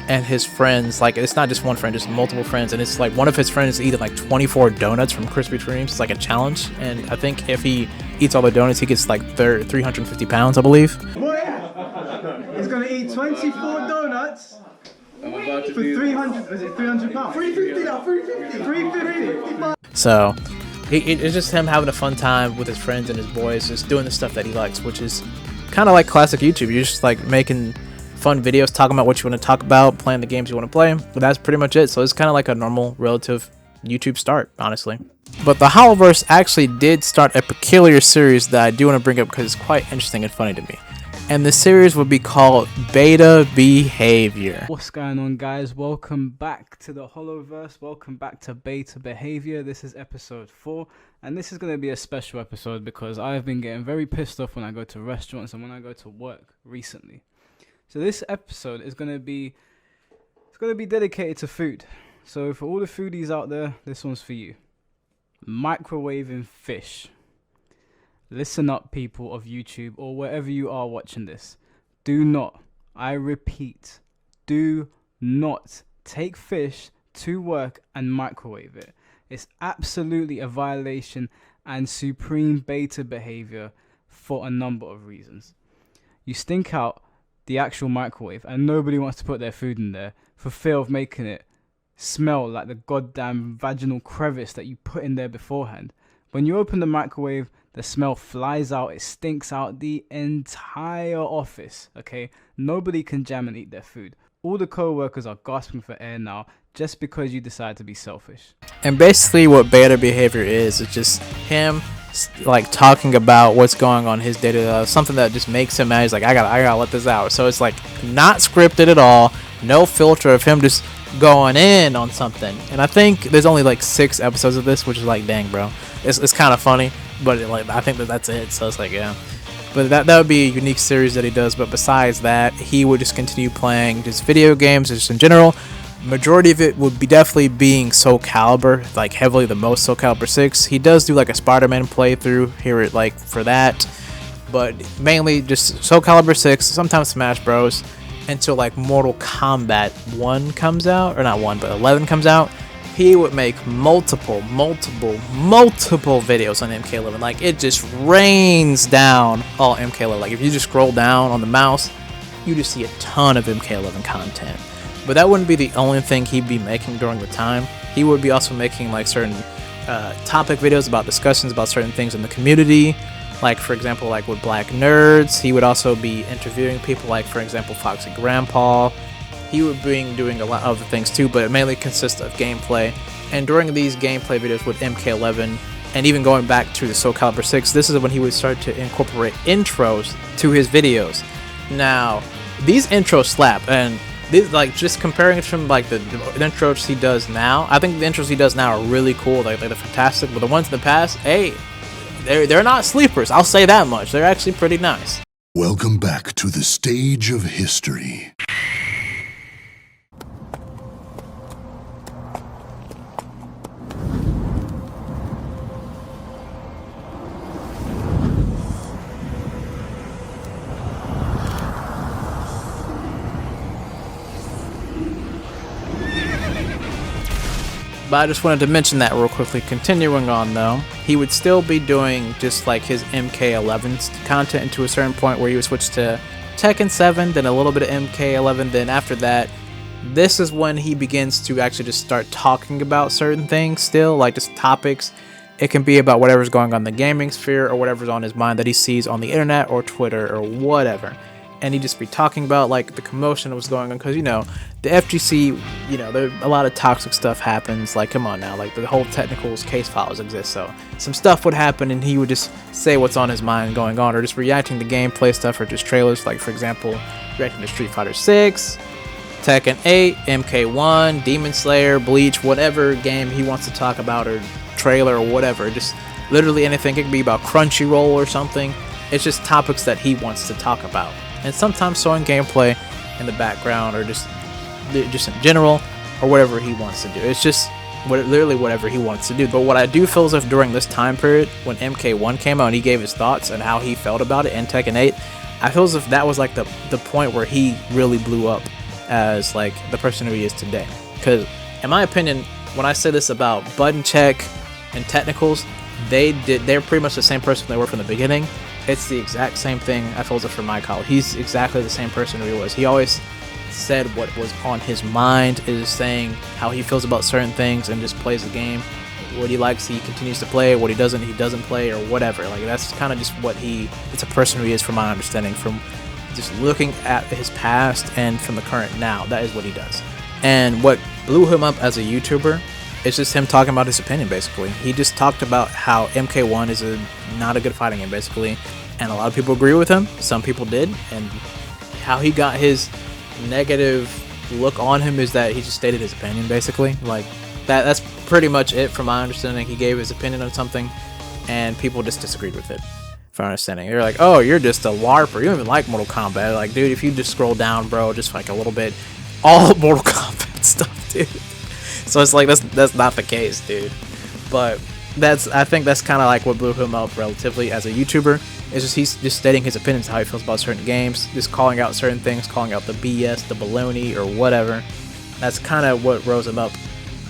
and his friends. Like it's not just one friend, just multiple friends, and it's like one of his friends eating like 24 donuts from Krispy Kremes. It's like a challenge, and I think if he eats all the donuts he gets like 350 pounds, I believe. He's gonna eat 24 donuts for 300. Was it 300 pounds? 350 now. 350. So it's just him having a fun time with his friends and his boys, just doing the stuff that he likes, which is kind of like classic YouTube. You're just like making fun videos, talking about what you want to talk about, playing the games you want to play, but that's pretty much it. So it's kind of like a normal relative YouTube start, honestly. But the Hollowverse actually did start a peculiar series that I do want to bring up because it's quite interesting and funny to me. And the series would be called Beta Behavior. What's going on, guys? Welcome back to the Hollowverse. Welcome back to Beta Behavior. This is episode 4, and this is going to be a special episode because I've been getting very pissed off when I go to restaurants and when I go to work recently. So this episode is going to be dedicated to food. So for all the foodies out there, this one's for you. Microwaving fish. Listen up, people of YouTube or wherever you are watching this. Do not, I repeat, do not take fish to work and microwave it. It's absolutely a violation and supreme beta behavior for a number of reasons. You stink out the actual microwave and nobody wants to put their food in there for fear of making it smell like the goddamn vaginal crevice that you put in there beforehand. When you open the microwave, the smell flies out, it stinks out the entire office, okay? Nobody can jam and eat their food. All the co-workers are gasping for air now just because you decide to be selfish. And basically what beta behavior is, it's just him like talking about what's going on in his day-to-day life, something that just makes him mad. He's like, I gotta let this out. So it's like not scripted at all, no filter of him just going in on something. And I think there's only like 6 episodes of this, which is like, dang, bro. It's kind of funny, but like I think that's it. So it's like, yeah. But that would be a unique series that he does. But besides that, he would just continue playing just video games just in general. majority of it would be definitely being Soul Calibur, like heavily the most Soul Calibur 6. He does do like a Spider-Man playthrough here, like for that, but mainly just Soul Calibur 6, sometimes Smash Bros. Until like Mortal Kombat 1 comes out, or not 1, but 11 comes out. He would make multiple videos on MK11. Like, it just rains down all MK11. Like, if you just scroll down on the mouse, you just see a ton of MK11 content. But that wouldn't be the only thing he'd be making during the time. He would be also making like certain topic videos about discussions about certain things in the community. Like, for example, like with Black Nerds, he would also be interviewing people like, for example, Foxy Grandpa. He would be doing a lot of other things too, but it mainly consists of gameplay. And during these gameplay videos with MK11, and even going back to the Soul Calibur 6, this is when he would start to incorporate intros to his videos. Now, these intros slap, and these, like, just comparing it from like the intros he does now, I think the intros he does now are really cool. Like they're fantastic, but the ones in the past, hey, they're not sleepers. I'll say that much. They're actually pretty nice. Welcome back to the stage of history. But I just wanted to mention that real quickly. Continuing on though, he would still be doing just like his MK11 content to a certain point where he would switch to Tekken 7, then a little bit of MK11, then after that, this is when he begins to actually just start talking about certain things still, like just topics. It can be about whatever's going on in the gaming sphere or whatever's on his mind that he sees on the internet or Twitter or whatever. And he'd just be talking about like the commotion that was going on, because, you know, the FGC, you know, there a lot of toxic stuff happens. Like, come on now, like the whole technicals case files exist, so some stuff would happen and he would just say what's on his mind going on, or just reacting to gameplay stuff or just trailers. Like, for example, reacting to Street Fighter 6, Tekken 8, MK1, Demon Slayer, Bleach, whatever game he wants to talk about, or trailer or whatever. Just literally anything. It could be about Crunchyroll or something. It's just topics that he wants to talk about, and sometimes showing gameplay in the background, or just in general, or whatever he wants to do. It's just literally whatever he wants to do. But what I do feel as if during this time period, when MK1 came out and he gave his thoughts and how he felt about it, and Tekken 8, I feel as if that was like the point where he really blew up as like the person who he is today. Because in my opinion, when I say this about Button Check and Technicals, they're pretty much the same person they were from the beginning. It's the exact same thing I feel as if for my call. He's exactly the same person who he was. He always said what was on his mind, is saying how he feels about certain things, and just plays the game. What he likes, he continues to play. What he doesn't play, or whatever. Like, that's kind of just what it's a person who he is, from my understanding, from just looking at his past and from the current now. That is what he does. And what blew him up as a YouTuber is just him talking about his opinion, basically. He just talked about how MK1 is not a good fighting game, basically. And a lot of people agree with him. Some people did. And how he got his negative look on him is that he just stated his opinion, basically. Like, that's pretty much it from my understanding. He gave his opinion on something, and people just disagreed with it, from my understanding. They're like, oh, you're just a LARPer. You don't even like Mortal Kombat. Like, dude, if you just scroll down, bro, just like a little bit, all Mortal Kombat stuff, dude. So it's like, that's not the case, dude. But I think that's kind of like what blew him up relatively as a YouTuber. It's just he's just stating his opinions, how he feels about certain games, just calling out certain things, calling out the BS, the baloney, or whatever. That's kind of what rose him up.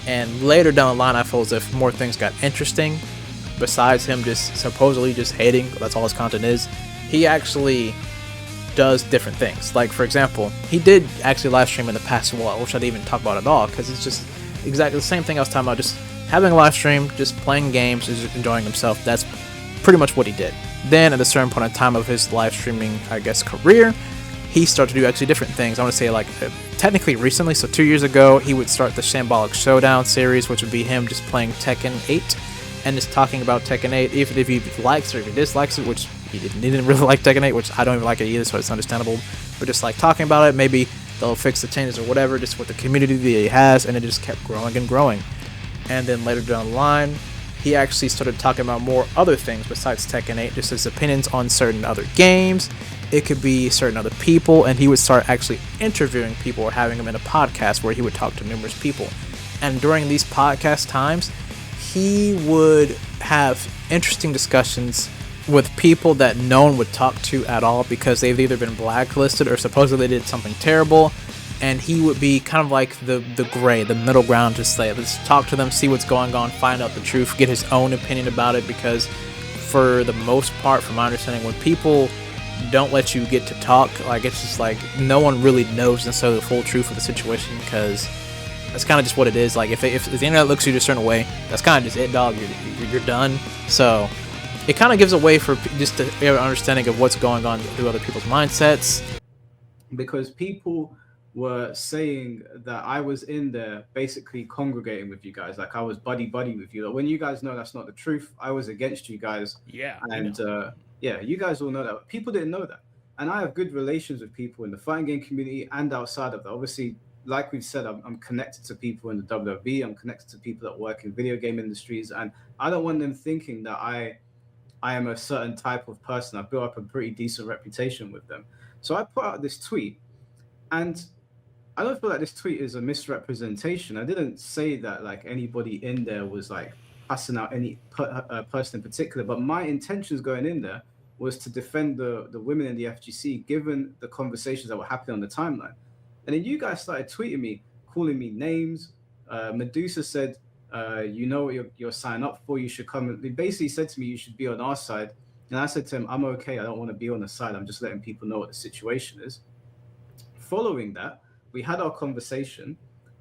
And later down the line, I feel as if more things got interesting. Besides him just supposedly just hating, that's all his content is, he actually does different things. Like, for example, he did actually live stream in the past, which I didn't even talk about at all, because it's just exactly the same thing I was talking about, just having a live stream, just playing games, just enjoying himself. That's pretty much what he did. Then at a certain point in time of his live streaming, I guess, career, he started to do actually different things. I want to say, like, technically recently, so 2 years ago, he would start the Shambolic Showdown series, which would be him just playing Tekken 8 and just talking about Tekken 8, even if he likes or if he dislikes it, which he didn't really like Tekken 8, which I don't even like it either, so it's understandable. But just like talking about it, maybe they'll fix the changes or whatever, just with the community that he has, and it just kept growing and growing. And then later down the line, he actually started talking about more other things besides Tekken 8, just his opinions on certain other games. It could be certain other people, and he would start actually interviewing people or having them in a podcast where he would talk to numerous people. And during these podcast times, he would have interesting discussions with people that no one would talk to at all because they've either been blacklisted or supposedly did something terrible. And he would be kind of like the gray, the middle ground, to say, let's talk to them, see what's going on, find out the truth, get his own opinion about it. Because for the most part, from my understanding, when people don't let you get to talk, like, it's just like no one really knows necessarily the full truth of the situation, because that's kind of just what it is. Like, if the internet looks at you a certain way, that's kind of just it, dog. You're done. So it kind of gives a way for just to have an understanding of what's going on through other people's mindsets. Because people were saying that I was in there basically congregating with you guys, like I was buddy with you. Like, when you guys know that's not the truth, I was against you guys. Yeah. And yeah, you guys all know that. People didn't know that. And I have good relations with people in the fighting game community and outside of that. Obviously, like we've said, I'm connected to people in the WWE. I'm connected to people that work in video game industries. And I don't want them thinking that I am a certain type of person. I've built up a pretty decent reputation with them. So I put out this tweet, and I don't feel like this tweet is a misrepresentation. I didn't say that like anybody in there was like passing out any person in particular, but my intentions going in there was to defend the women in the FGC, given the conversations that were happening on the timeline. And then you guys started tweeting me, calling me names. Medusa said, you know what you're signing up for, you should come. They basically said to me, you should be on our side. And I said to him, I'm okay, I don't want to be on the side. I'm just letting people know what the situation is. Following that, we had our conversation.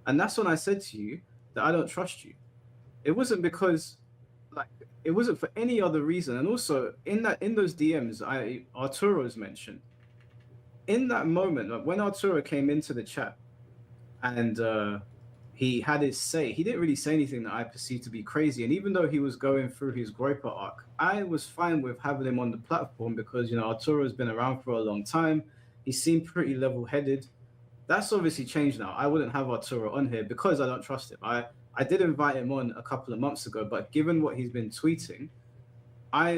And that's when I said to you that I don't trust you. It wasn't because, like, it wasn't for any other reason. And also in those DMs, Arturo's mentioned. In that moment, like when Arturo came into the chat and he had his say, he didn't really say anything that I perceived to be crazy. And even though he was going through his Groiper arc, I was fine with having him on the platform because, you know, Arturo's been around for a long time. He seemed pretty level-headed. That's obviously changed now. I wouldn't have Arturo on here because I don't trust him. I did invite him on a couple of months ago, but given what he's been tweeting, I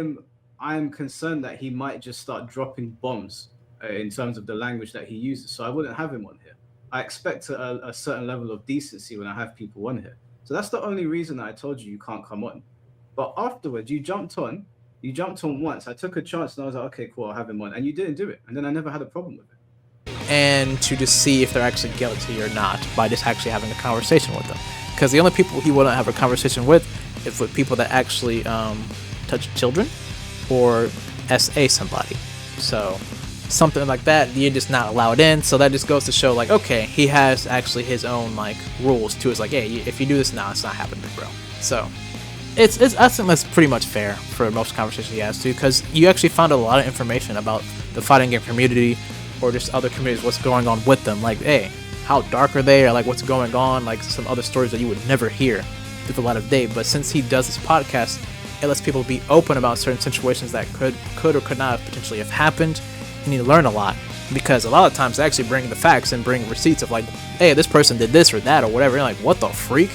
am concerned that he might just start dropping bombs in terms of the language that he uses. So I wouldn't have him on here. I expect a certain level of decency when I have people on here. So that's the only reason that I told you can't come on. But afterwards, you jumped on once. I took a chance and I was like, okay, cool, I'll have him on. And you didn't do it. And then I never had a problem with it. And to just see if they're actually guilty or not by just actually having a conversation with them. Because the only people he wouldn't have a conversation with is with people that actually touch children or SA somebody. So something like that, you're just not allowed in. So that just goes to show, like, okay, he has actually his own like rules too. It's like, hey, if you do this now, it's not happening, bro. So it's I think that's pretty much fair for most conversations he has to, because you actually found a lot of information about the fighting game community or just other communities, what's going on with them. Like, hey, how dark are they, or like what's going on, like some other stories that you would never hear through the light of day. But since he does this podcast, it lets people be open about certain situations that could or could not have potentially have happened. You need to learn a lot, because a lot of times they actually bring the facts and bring receipts of like, hey, this person did this or that or whatever. You're like, what the freak?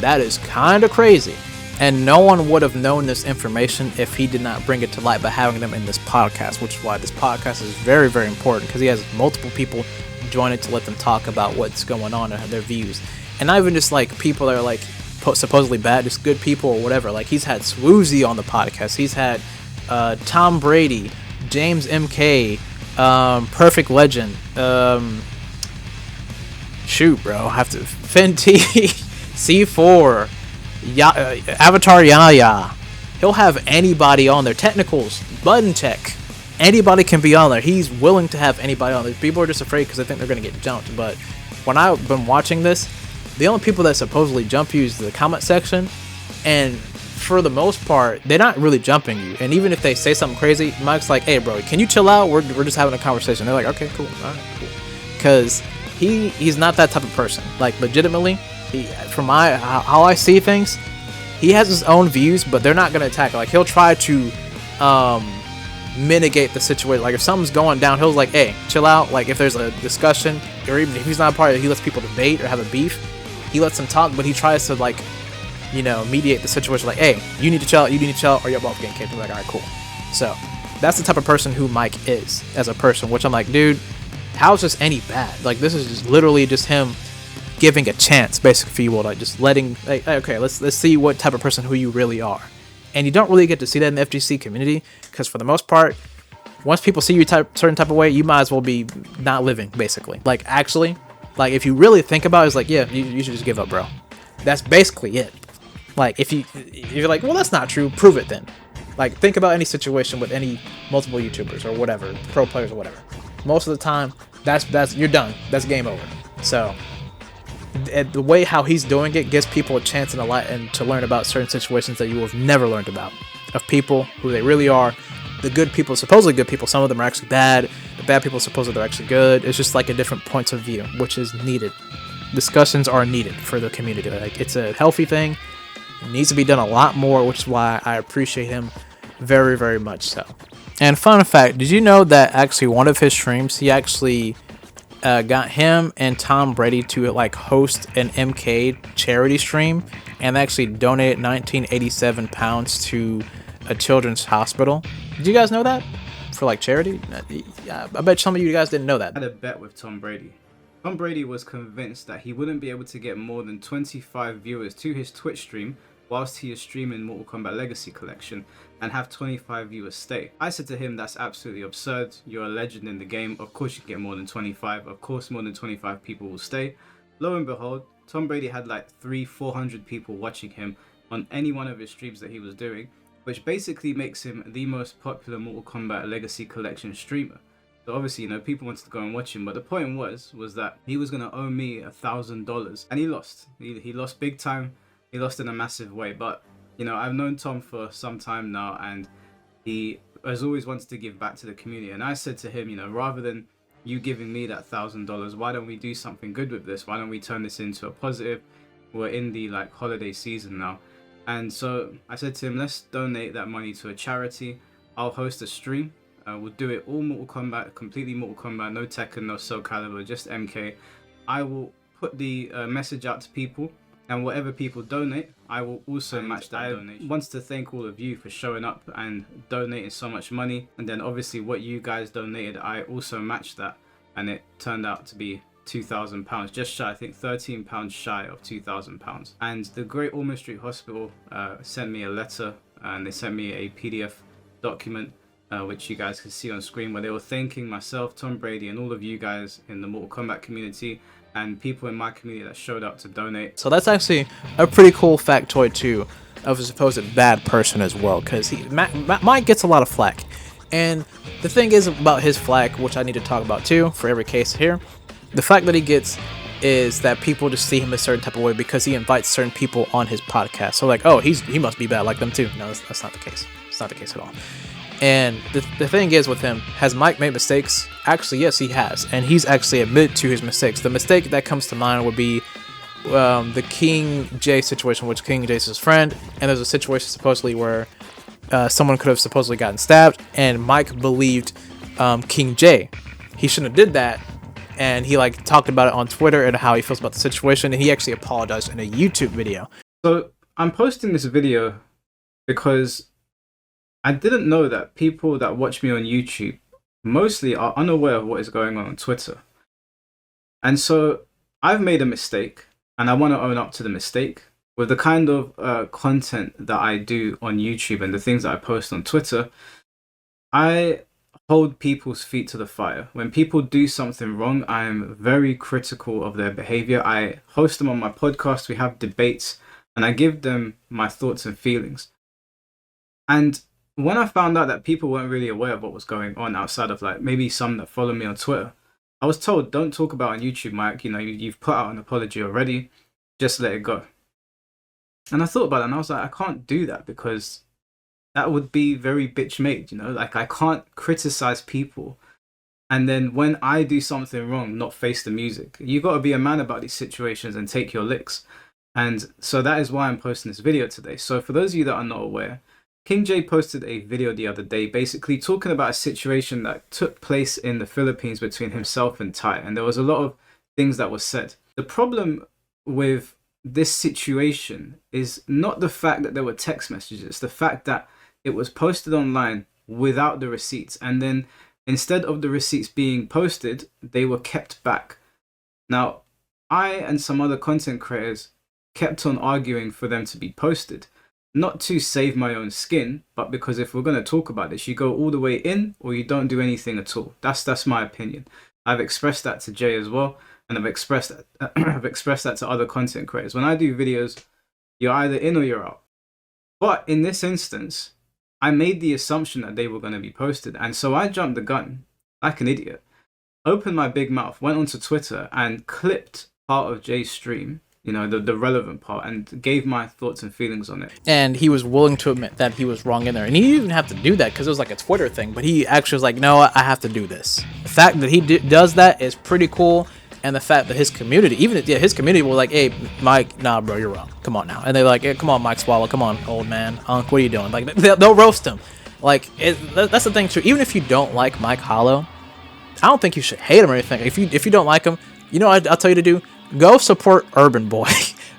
That is kind of crazy. And no one would have known this information if he did not bring it to light by having them in this podcast, which is why this podcast is very, very important, because he has multiple people join it to let them talk about what's going on and their views. And not even just like people that are like supposedly bad, just good people or whatever. Like, he's had Swoozy on the podcast. He's had Tom Brady, James MK, Perfect Legend, shoot, bro, I have to Fenty, C4, Avatar Yaya. He'll have anybody on there. Technicals, Button Tech, anybody can be on there. He's willing to have anybody on there. People are just afraid because they think they're going to get jumped. But when I've been watching this, the only people that supposedly jump you is the comment section. And for the most part, they're not really jumping you. And even if they say something crazy, Mike's like, hey, bro, can you chill out? We're just having a conversation. They're like, okay, cool. All right, cool. Because he's not that type of person. Like, legitimately, from how I see things, he has his own views, but they're not going to attack. Like, he'll try to mitigate the situation. Like, if something's going down, he'll like, hey, chill out. Like, if there's a discussion, or even if he's not a part of it, he lets people debate or have a beef. He lets them talk, but he tries to like mediate the situation. Like, hey, you need to chill, or you're both getting kicked. I'm like, all right, cool. So that's the type of person who Mike is as a person, which I'm like, dude, how is this any bad? Like, this is just literally just him giving a chance, basically, for you all, like, just letting, like, okay, let's see what type of person who you really are. And you don't really get to see that in the FGC community, because for the most part, once people see you certain type of way, you might as well be not living, basically. Like, actually, like, if you really think about it, it's like, yeah, you should just give up, bro. That's basically it. Like, if you're like, well, that's not true, prove it then. Like, think about any situation with any multiple YouTubers or whatever, pro players or whatever. Most of the time, that's you're done. That's game over. So the way how he's doing it gives people a chance and to learn about certain situations that you have never learned about, of people who they really are. The good people, supposedly good people, some of them are actually bad. The bad people, supposedly they're actually good. It's just like a different points of view, which is needed. Discussions are needed for the community. Like, it's a healthy thing. It needs to be done a lot more, which is why I appreciate him very, very much so. And fun fact, did you know that actually one of his streams, he actually got him and Tom Brady to like host an MK charity stream and actually donated 1987 pounds to a children's hospital. Did you guys know that? For like charity? I bet some of you guys didn't know that. I had a bet with Tom Brady. Tom Brady was convinced that he wouldn't be able to get more than 25 viewers to his Twitch stream whilst he is streaming Mortal Kombat Legacy Collection and have 25 viewers stay. I said to him, that's absolutely absurd. You're a legend in the game. Of course you can get more than 25. Of course more than 25 people will stay. Lo and behold, Tom Brady had like 300-400 people watching him on any one of his streams that he was doing, which basically makes him the most popular Mortal Kombat Legacy Collection streamer. So obviously, people wanted to go and watch him, but the point was that he was going to owe me $1,000, and he lost. He lost big time. He lost in a massive way, but I've known Tom for some time now, and he has always wanted to give back to the community. And I said to him, rather than you giving me that $1,000, why don't we do something good with this? Why don't we turn this into a positive? We're in the holiday season now. And so I said to him, let's donate that money to a charity. I'll host a stream. We'll do it all Mortal Kombat, completely Mortal Kombat, no Tekken, no Soul Calibur, just MK. I will put the message out to people, and whatever people donate, I will also match that donation. I want to thank all of you for showing up and donating so much money. And then obviously what you guys donated, I also matched that, and it turned out to be £2,000, just shy, I think £13 shy of £2,000. And the Great Ormond Street Hospital sent me a letter, and they sent me a PDF document, which you guys can see on screen, where they were thanking myself, Tom Brady, and all of you guys in the Mortal Kombat community and people in my community that showed up to donate. So that's actually a pretty cool factoid too of a supposed bad person as well, because Mike gets a lot of flack. And the thing is about his flack, which I need to talk about too for every case here, the fact that he gets is that people just see him a certain type of way because he invites certain people on his podcast. So like, oh, he must be bad like them too. No, that's not the case. It's not the case at all. And the thing is with him, has Mike made mistakes? Actually, yes, he has. And he's actually admitted to his mistakes. The mistake that comes to mind would be the King J situation, which King J is his friend. And there's a situation supposedly where someone could have supposedly gotten stabbed. And Mike believed King J. He shouldn't have did that. And he talked about it on Twitter and how he feels about the situation. And he actually apologized in a YouTube video. So I'm posting this video because I didn't know that people that watch me on YouTube mostly are unaware of what is going on Twitter. And so I've made a mistake, and I want to own up to the mistake. With the kind of content that I do on YouTube and the things that I post on Twitter, I hold people's feet to the fire. When people do something wrong, I'm very critical of their behavior. I host them on my podcast, we have debates, and I give them my thoughts and feelings. And when I found out that people weren't really aware of what was going on outside of maybe some that follow me on Twitter, I was told, don't talk about it on YouTube, Mike. You've put out an apology already. Just let it go. And I thought about it, and I was like, I can't do that because that would be very bitch made, I can't criticize people and then when I do something wrong, not face the music. You got to be a man about these situations and take your licks. And so that is why I'm posting this video today. So for those of you that are not aware, King J posted a video the other day basically talking about a situation that took place in the Philippines between himself and Ty, and there was a lot of things that were said. The problem with this situation is not the fact that there were text messages, it's the fact that it was posted online without the receipts, and then instead of the receipts being posted, they were kept back. Now, I and some other content creators kept on arguing for them to be posted, not to save my own skin, but because if we're going to talk about this, you go all the way in or you don't do anything at all. That's my opinion. I've expressed that to Jay as well, and I've expressed that to other content creators. When I do videos, you're either in or you're out. But in this instance, I made the assumption that they were going to be posted, and so I jumped the gun like an idiot, opened my big mouth, went onto Twitter and clipped part of Jay's stream, you know, the relevant part, and gave my thoughts and feelings on it. And he was willing to admit that he was wrong in there. And he didn't even have to do that because it was like a Twitter thing. But he actually was like, no, I have to do this. The fact that he does that is pretty cool. And the fact that his community, his community was like, hey, Mike, nah, bro, you're wrong. Come on now. And they're like, hey, come on, Mike Swallow. Come on, old man. What are you doing? Like, they'll roast him. Like, that's the thing, too. Even if you don't like Mike Hollow, I don't think you should hate him or anything. If you don't like him, you know what I'll tell you to do? Go support Urban Boy.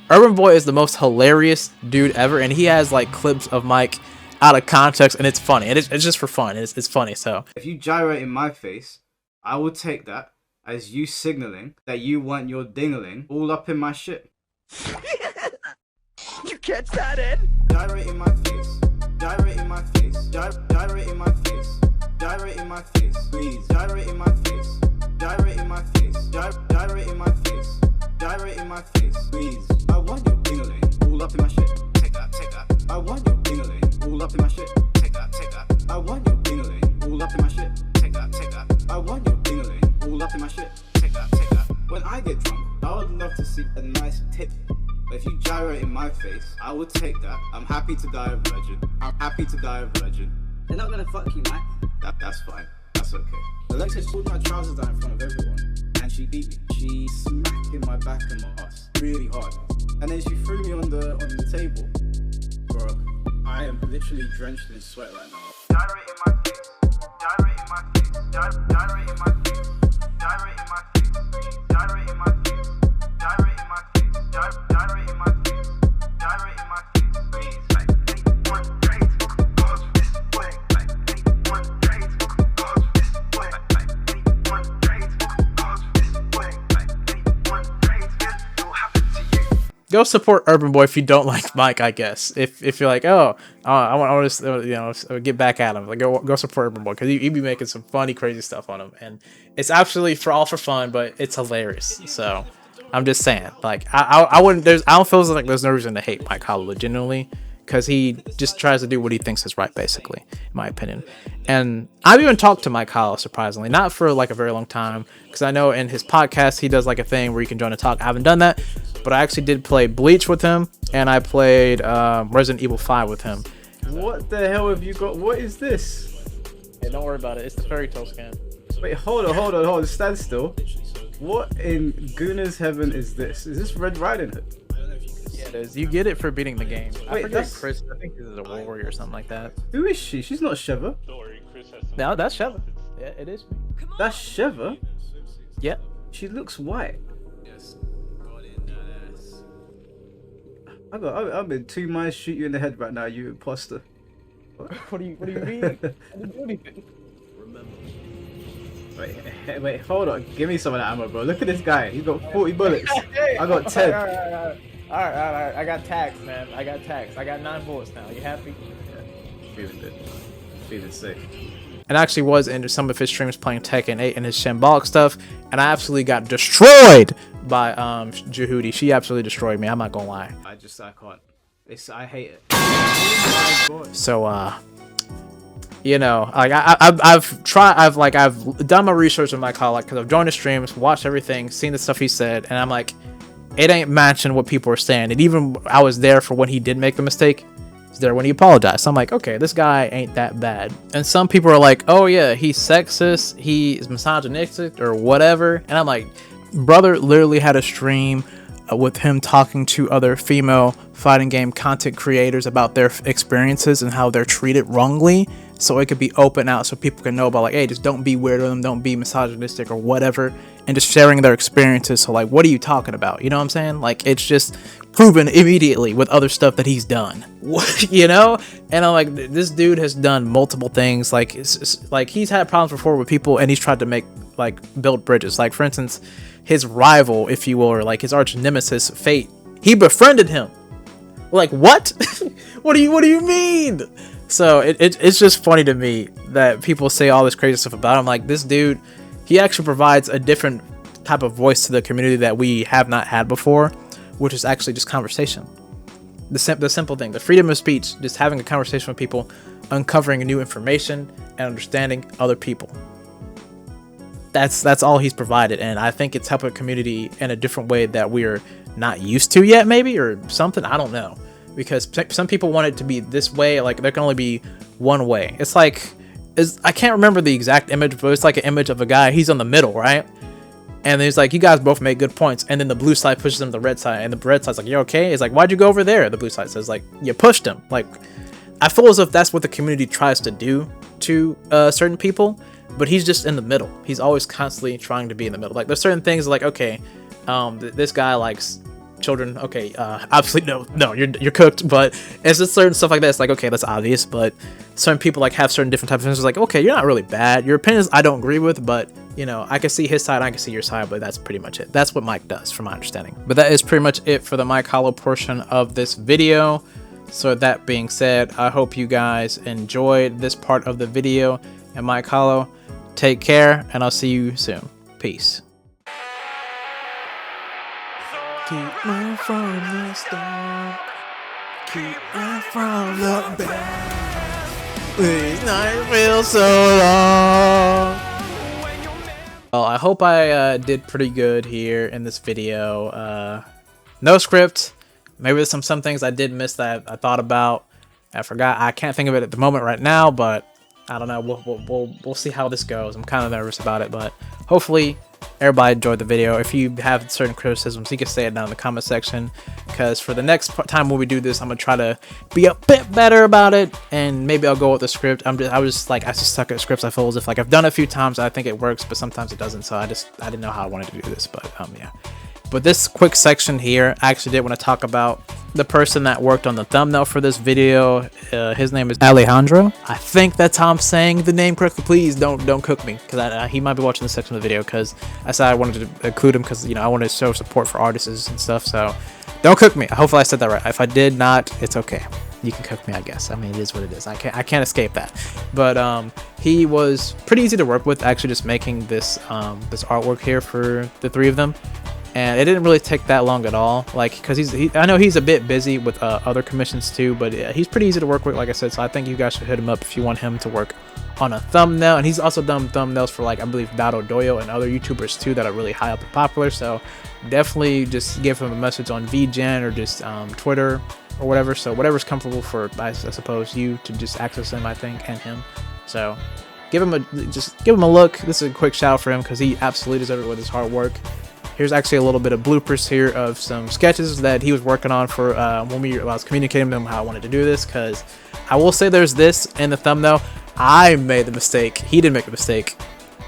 Urban Boy is the most hilarious dude ever, and he has like clips of Mike out of context, and it's funny. And it's just for fun. It's funny. So if you gyrate in my face, I will take that as you signaling that you want your dingling all up in my shit. You catch that, Ed? Gyrate in my face. Gyrate in my face. Gyrate in my face. Gyrate in my face. Please. Gyrate in my face. Gyrate in my face. Gyrate in my face. Gyrate in my face. Please. I want your dingling all up in my shit. Take that, take that. I want your dingling all up in my shit. Take that, take that. I want your dingling all up in my shit. Take that, take that. I want your dingling all up in my shit. Take that, take that. When I get drunk, I would love to see a nice tip. But if you gyrate in my face, I would take that. I'm happy to die a virgin. I'm happy to die a virgin. They're not gonna fuck you, Mike. That's fine. That's okay. Alexis pulled my trousers down in front of everyone, and she beat me. She smacked in my back and my ass really hard, and then she threw me on the table. Bro, I am literally drenched in sweat right now. Gyrate in my face. Gyrate in my face. Gyrate in my face. Gyrate in my face. Gyrate in my face. Gyrate in my face. Gyrate in my face. Gyrate in my face. Please, like, one great cause this way. Like, one great cause this way. Like, one great cause this way. Like, one great will happen to you. go support Urban Boy if you don't like Mike, I guess. If you're like, I want to get back at him, like go support Urban Boy because he be making some funny, crazy stuff on him, and it's absolutely all for fun, but it's hilarious. So I'm just saying, like I wouldn't. I don't feel like there's no reason to hate Mike Hollow legitimately, because he just tries to do what he thinks is right, basically, in my opinion. And I've even talked to Mike Hollow, surprisingly, not for like a very long time, because I know in his podcast he does like a thing where you can join a talk. I haven't done that, but I actually did play Bleach with him, and I played Resident Evil 5 with him. What the hell have you got? What is this? Hey, don't worry about it. It's the fairy tale scan. Wait, hold on. Stand still. What in Gooner's heaven is this? Is this Red Riding Hood? Yeah, it is. You get it for beating the game. Wait, I forget Chris. I think this is a warrior or something like that. Who is she? She's not Sheva. No, that's Sheva. Yeah, it is. That's Sheva? Yeah. She looks white. I'm in 2 minds shoot you in the head right now, you imposter. What do you mean? I didn't do anything. Wait, hold on. Give me some of that ammo, bro. Look at this guy. He's got 40 bullets. I got 10. All right. I got tags, man. I got 9 bullets now. You happy? Yeah. Feeling good. Feeling safe. And actually was into some of his streams playing Tekken 8 and his shambolic stuff, and I absolutely got destroyed by Jehudi. She absolutely destroyed me. I'm not gonna lie. I can't. I hate it. Oh my God. So you know, like I've done my research on Mike Hollow, because I've joined the streams, watched everything, seen the stuff he said, and I'm like, it ain't matching what people are saying. And even I was there for when he did make the mistake. There when he apologized. So I'm like, okay, this guy ain't that bad. And some people are like, oh yeah, he's sexist, he is misogynistic or whatever. And I'm like, brother literally had a stream with him talking to other female fighting game content creators about their experiences and how they're treated wrongly. so it could be open out so people can know about, like, hey, just don't be weird with them, don't be misogynistic or whatever, and just sharing their experiences. So like, what are you talking about? You know what I'm saying? Like, it's just proven immediately with other stuff that he's done. You know? And I'm like, this dude has done multiple things. Like, like he's had problems before with people, and he's tried to build bridges. Like, for instance, his rival, if you will, or like his arch nemesis, Fate, he befriended him. Like, what? What do you mean? So it's just funny to me that people say all this crazy stuff about him. Like, this dude, he actually provides a different type of voice to the community that we have not had before, which is actually just conversation. The simple thing, the freedom of speech, just having a conversation with people, uncovering new information and understanding other people. That's all he's provided, and I think it's helped the community in a different way that we're not used to yet, maybe, or something. I don't know, because some people want it to be this way. Like, there can only be one way. It's like, I can't remember the exact image, but it's like an image of a guy. He's on the middle, right? And he's like, you guys both make good points. And then the blue side pushes him to the red side, and the red side's like, you okay? It's like, why'd you go over there? The blue side says, like, you pushed him. Like, I feel as if that's what the community tries to do to certain people, but he's just in the middle. He's always constantly trying to be in the middle. Like, there's certain things like, okay, this guy likes children. Okay, obviously no, you're cooked. But it's just certain stuff like that. It's like, okay, that's obvious. But certain people like have certain different types of things. It's like, okay, you're not really bad. Your opinions I don't agree with, but you know, I can see his side, I can see your side, but that's pretty much it. That's what Mike does, from my understanding. But that is pretty much it for the Mike Hollow portion of this video. So that being said, I hope you guys enjoyed this part of the video. And Mike Hollow, take care, and I'll see you soon. Peace. Keep me from the start. Keep me from the back. These nights feel so long. Well, I hope I did pretty good here in this video. No script. Maybe there's some things I did miss that I thought about. I forgot. I can't think of it at the moment right now, but I don't know. We'll see how this goes. I'm kind of nervous about it, but hopefully everybody enjoyed the video. If you have certain criticisms, you can say it down in the comment section, because for the next time when we do this, I'm gonna try to be a bit better about it, and maybe I'll go with the script. I just suck at scripts. I feel as if like I've done it a few times, I think it works, but sometimes it doesn't. So I didn't know how I wanted to do this, but yeah. But this quick section here, I actually did want to talk about the person that worked on the thumbnail for this video. His name is Alejandro. I think that's how I'm saying the name correctly. Please don't cook me, because he might be watching this section of the video, because I said I wanted to include him because, you know, I want to show support for artists and stuff. So don't cook me. Hopefully I said that right. If I did not, it's okay. You can cook me, I guess. I mean, it is what it is. I can't escape that. But he was pretty easy to work with, actually, just making this this artwork here for the three of them. And it didn't really take that long at all, like, because I know he's a bit busy with other commissions too, but he's pretty easy to work with, like I said. So I think you guys should hit him up if you want him to work on a thumbnail. And he's also done thumbnails for, like, I believe Battle Doyo and other YouTubers too that are really high up and popular. So definitely just give him a message on VGen or just Twitter or whatever. So whatever's comfortable for, I suppose, you to just access him, I think, and him. So give him a look. This is a quick shout out for him, because he absolutely deserves it with his hard work. Here's actually a little bit of bloopers here of some sketches that he was working on for when I was communicating with him how I wanted to do this, because I will say there's this in the thumbnail. I made the mistake. He didn't make the mistake.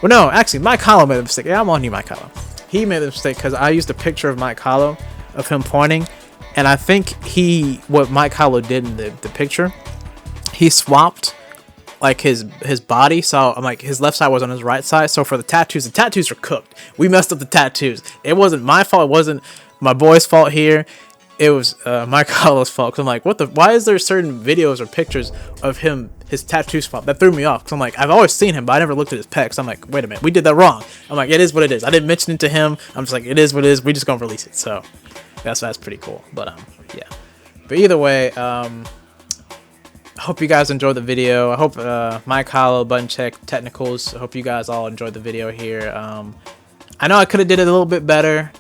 Well, no, actually, Mike Hollow made the mistake. Yeah, I'm on you, Mike Hollow. He made the mistake because I used a picture of Mike Hollow of him pointing, and I think what Mike Hollow did in the picture, he swapped like his body, so I'm like, his left side was on his right side. So for the tattoos are cooked. We messed up the tattoos. It wasn't my fault. It wasn't my boy's fault here. It was Mike Hollow's fault. Cause I'm like, why is there certain videos or pictures of his tattoo spot? That threw me off. Cause I'm like, I've always seen him, but I never looked at his pecs. I'm like, wait a minute, we did that wrong. I'm like, it is what it is. I didn't mention it to him. I'm just like, it is what it is. We just gonna release it. So that's pretty cool. But yeah. But either way, I hope you guys enjoyed the video. I hope Mike Hollow, Button Check, Technicals, I hope you guys all enjoyed the video here. I know I could have did it a little bit better.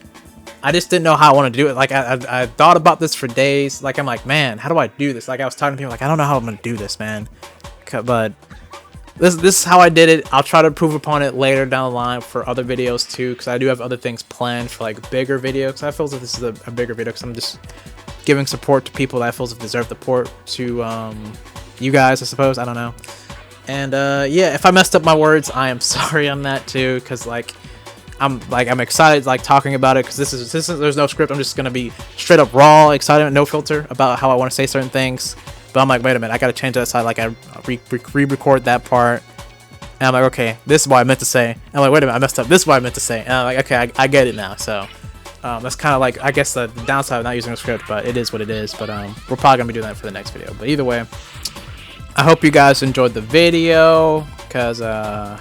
I just didn't know how I wanted to do it. Like, I thought about this for days. Like, I'm like, man, how do I do this? Like, I was talking to people like, I don't know how I'm going to do this, man. But this is how I did it. I'll try to improve upon it later down the line for other videos too, because I do have other things planned for, like, bigger videos. I feel as if this is a bigger video, because I'm just giving support to people that I feel as if deserve the support to you guys, I suppose. I don't know. And yeah, if I messed up my words, I am sorry on that too, because like I'm excited like talking about it, because this is there's no script. I'm just gonna be straight up raw, excited, no filter about how I want to say certain things. But I'm like, wait a minute, I gotta change that side. Like I re-record that part, and I'm like, okay, this is what I meant to say. And I'm like, wait a minute, I messed up. This is what I meant to say. And I'm like, okay, I get it now. So that's kind of like, I guess the downside of not using a script, but it is what it is. But we're probably gonna be doing that for the next video. But either way, I hope you guys enjoyed the video, because I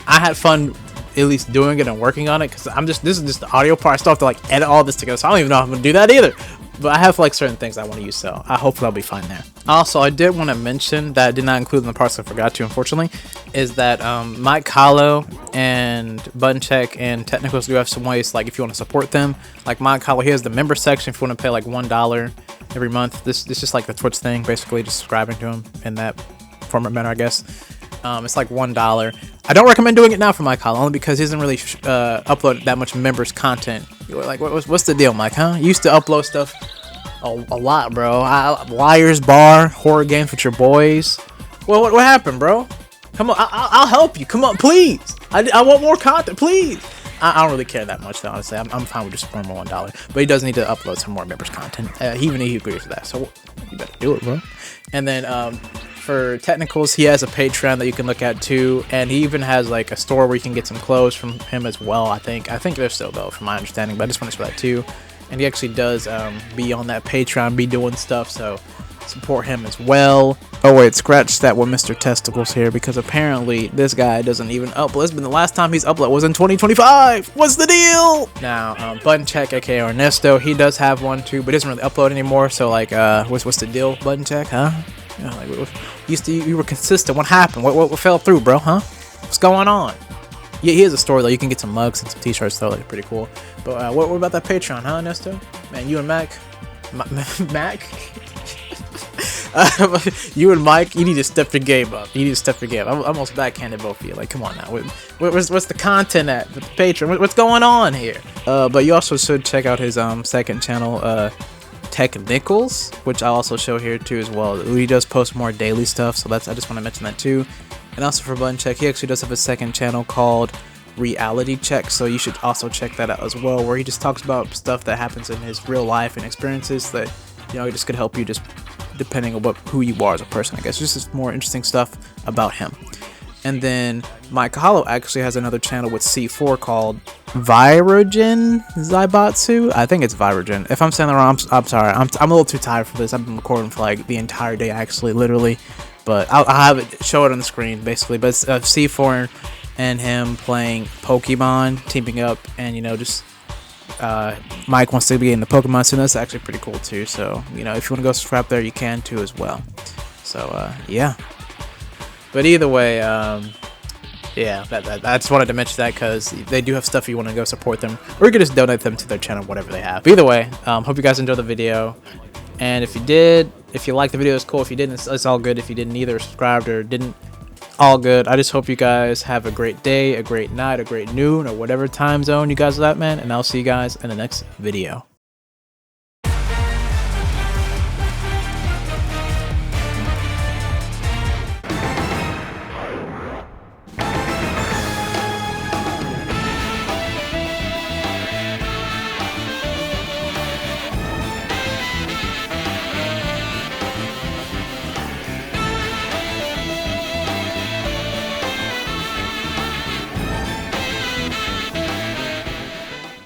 had fun at least doing it and working on it, because this is just the audio part. I still have to like edit all this together, so I don't even know if I'm gonna do that either. But I have like certain things I want to use, so I hope I'll be fine there. Also, I did want to mention that I did not include in the parts I forgot to, unfortunately, is that Mike Hollow and Button Check and Technicals do have some ways, like if you want to support them. Like Mike Hollow, he has the member section if you want to pay like $1 every month. This is just like the Twitch thing, basically just subscribing to him in that format manner, I guess. It's like $1. I don't recommend doing it now for Mike Hollow, only because he doesn't really upload that much members content. You're like, what's the deal, Mike? Huh? You used to upload stuff a lot, bro. Liars Bar, horror games with your boys. Well, what happened, bro? Come on, I'll help you. Come on, please. I want more content, please. I don't really care that much, though, honestly. I'm fine with just supporting him $1, but he does need to upload some more members content. Even he agrees with that, so you better do it, bro. And then for Technicals, he has a Patreon that you can look at too, and he even has like a store where you can get some clothes from him as well. I think they're still though, from my understanding, but I just want to show that too. And he actually does be on that Patreon, be doing stuff, so support him as well. Oh wait, scratch that with Mr. Testicles here, because apparently this guy doesn't even upload. It's been the last time he's uploaded was in 2025. What's the deal? Now Button Check, aka Ernesto, he does have one too, but doesn't really upload anymore. So like, what's the deal, Button Check? Huh? You know, like, you were consistent. What happened? What fell through, bro? Huh? What's going on? Yeah, he has a store though. You can get some mugs and some t-shirts though. Like pretty cool. But what about that Patreon, huh, Ernesto? Man, you and Mac, you and Mike, you need to step your game up. You need to step your game. I'm almost backhanded both of you. Like, come on now. What's the content at with the Patreon? What's going on here? But you also should check out his second channel, Technicals, which I'll also show here too as well. He does post more daily stuff, so I just want to mention that too. And also for Button Check, he actually does have a second channel called Reality Check, so you should also check that out as well, where he just talks about stuff that happens in his real life and experiences that, you know, just could help you just depending on who you are as a person, I guess. Just more interesting stuff about him. And then Mike Hollow actually has another channel with C4 called Virogen Zaibatsu. I think it's Virogen. If I'm saying that wrong, I'm sorry. I'm a little too tired for this. I've been recording for like the entire day, actually, literally. But I'll have it, show it on the screen, basically. But it's C4 and him playing Pokemon, teaming up, and, you know, just Mike wants to be in the Pokemon soon. That's actually pretty cool too. So, you know, if you want to go subscribe there, you can too as well. So yeah. But either way, yeah, I just wanted to mention that because they do have stuff you want to go support them, or you can just donate them to their channel, whatever they have. But either way, hope you guys enjoyed the video. And if you did, if you liked the video, it's cool. If you didn't, it's all good. If you didn't either, subscribed or didn't, all good. I just hope you guys have a great day, a great night, a great noon, or whatever time zone you guys are at, man. And I'll see you guys in the next video.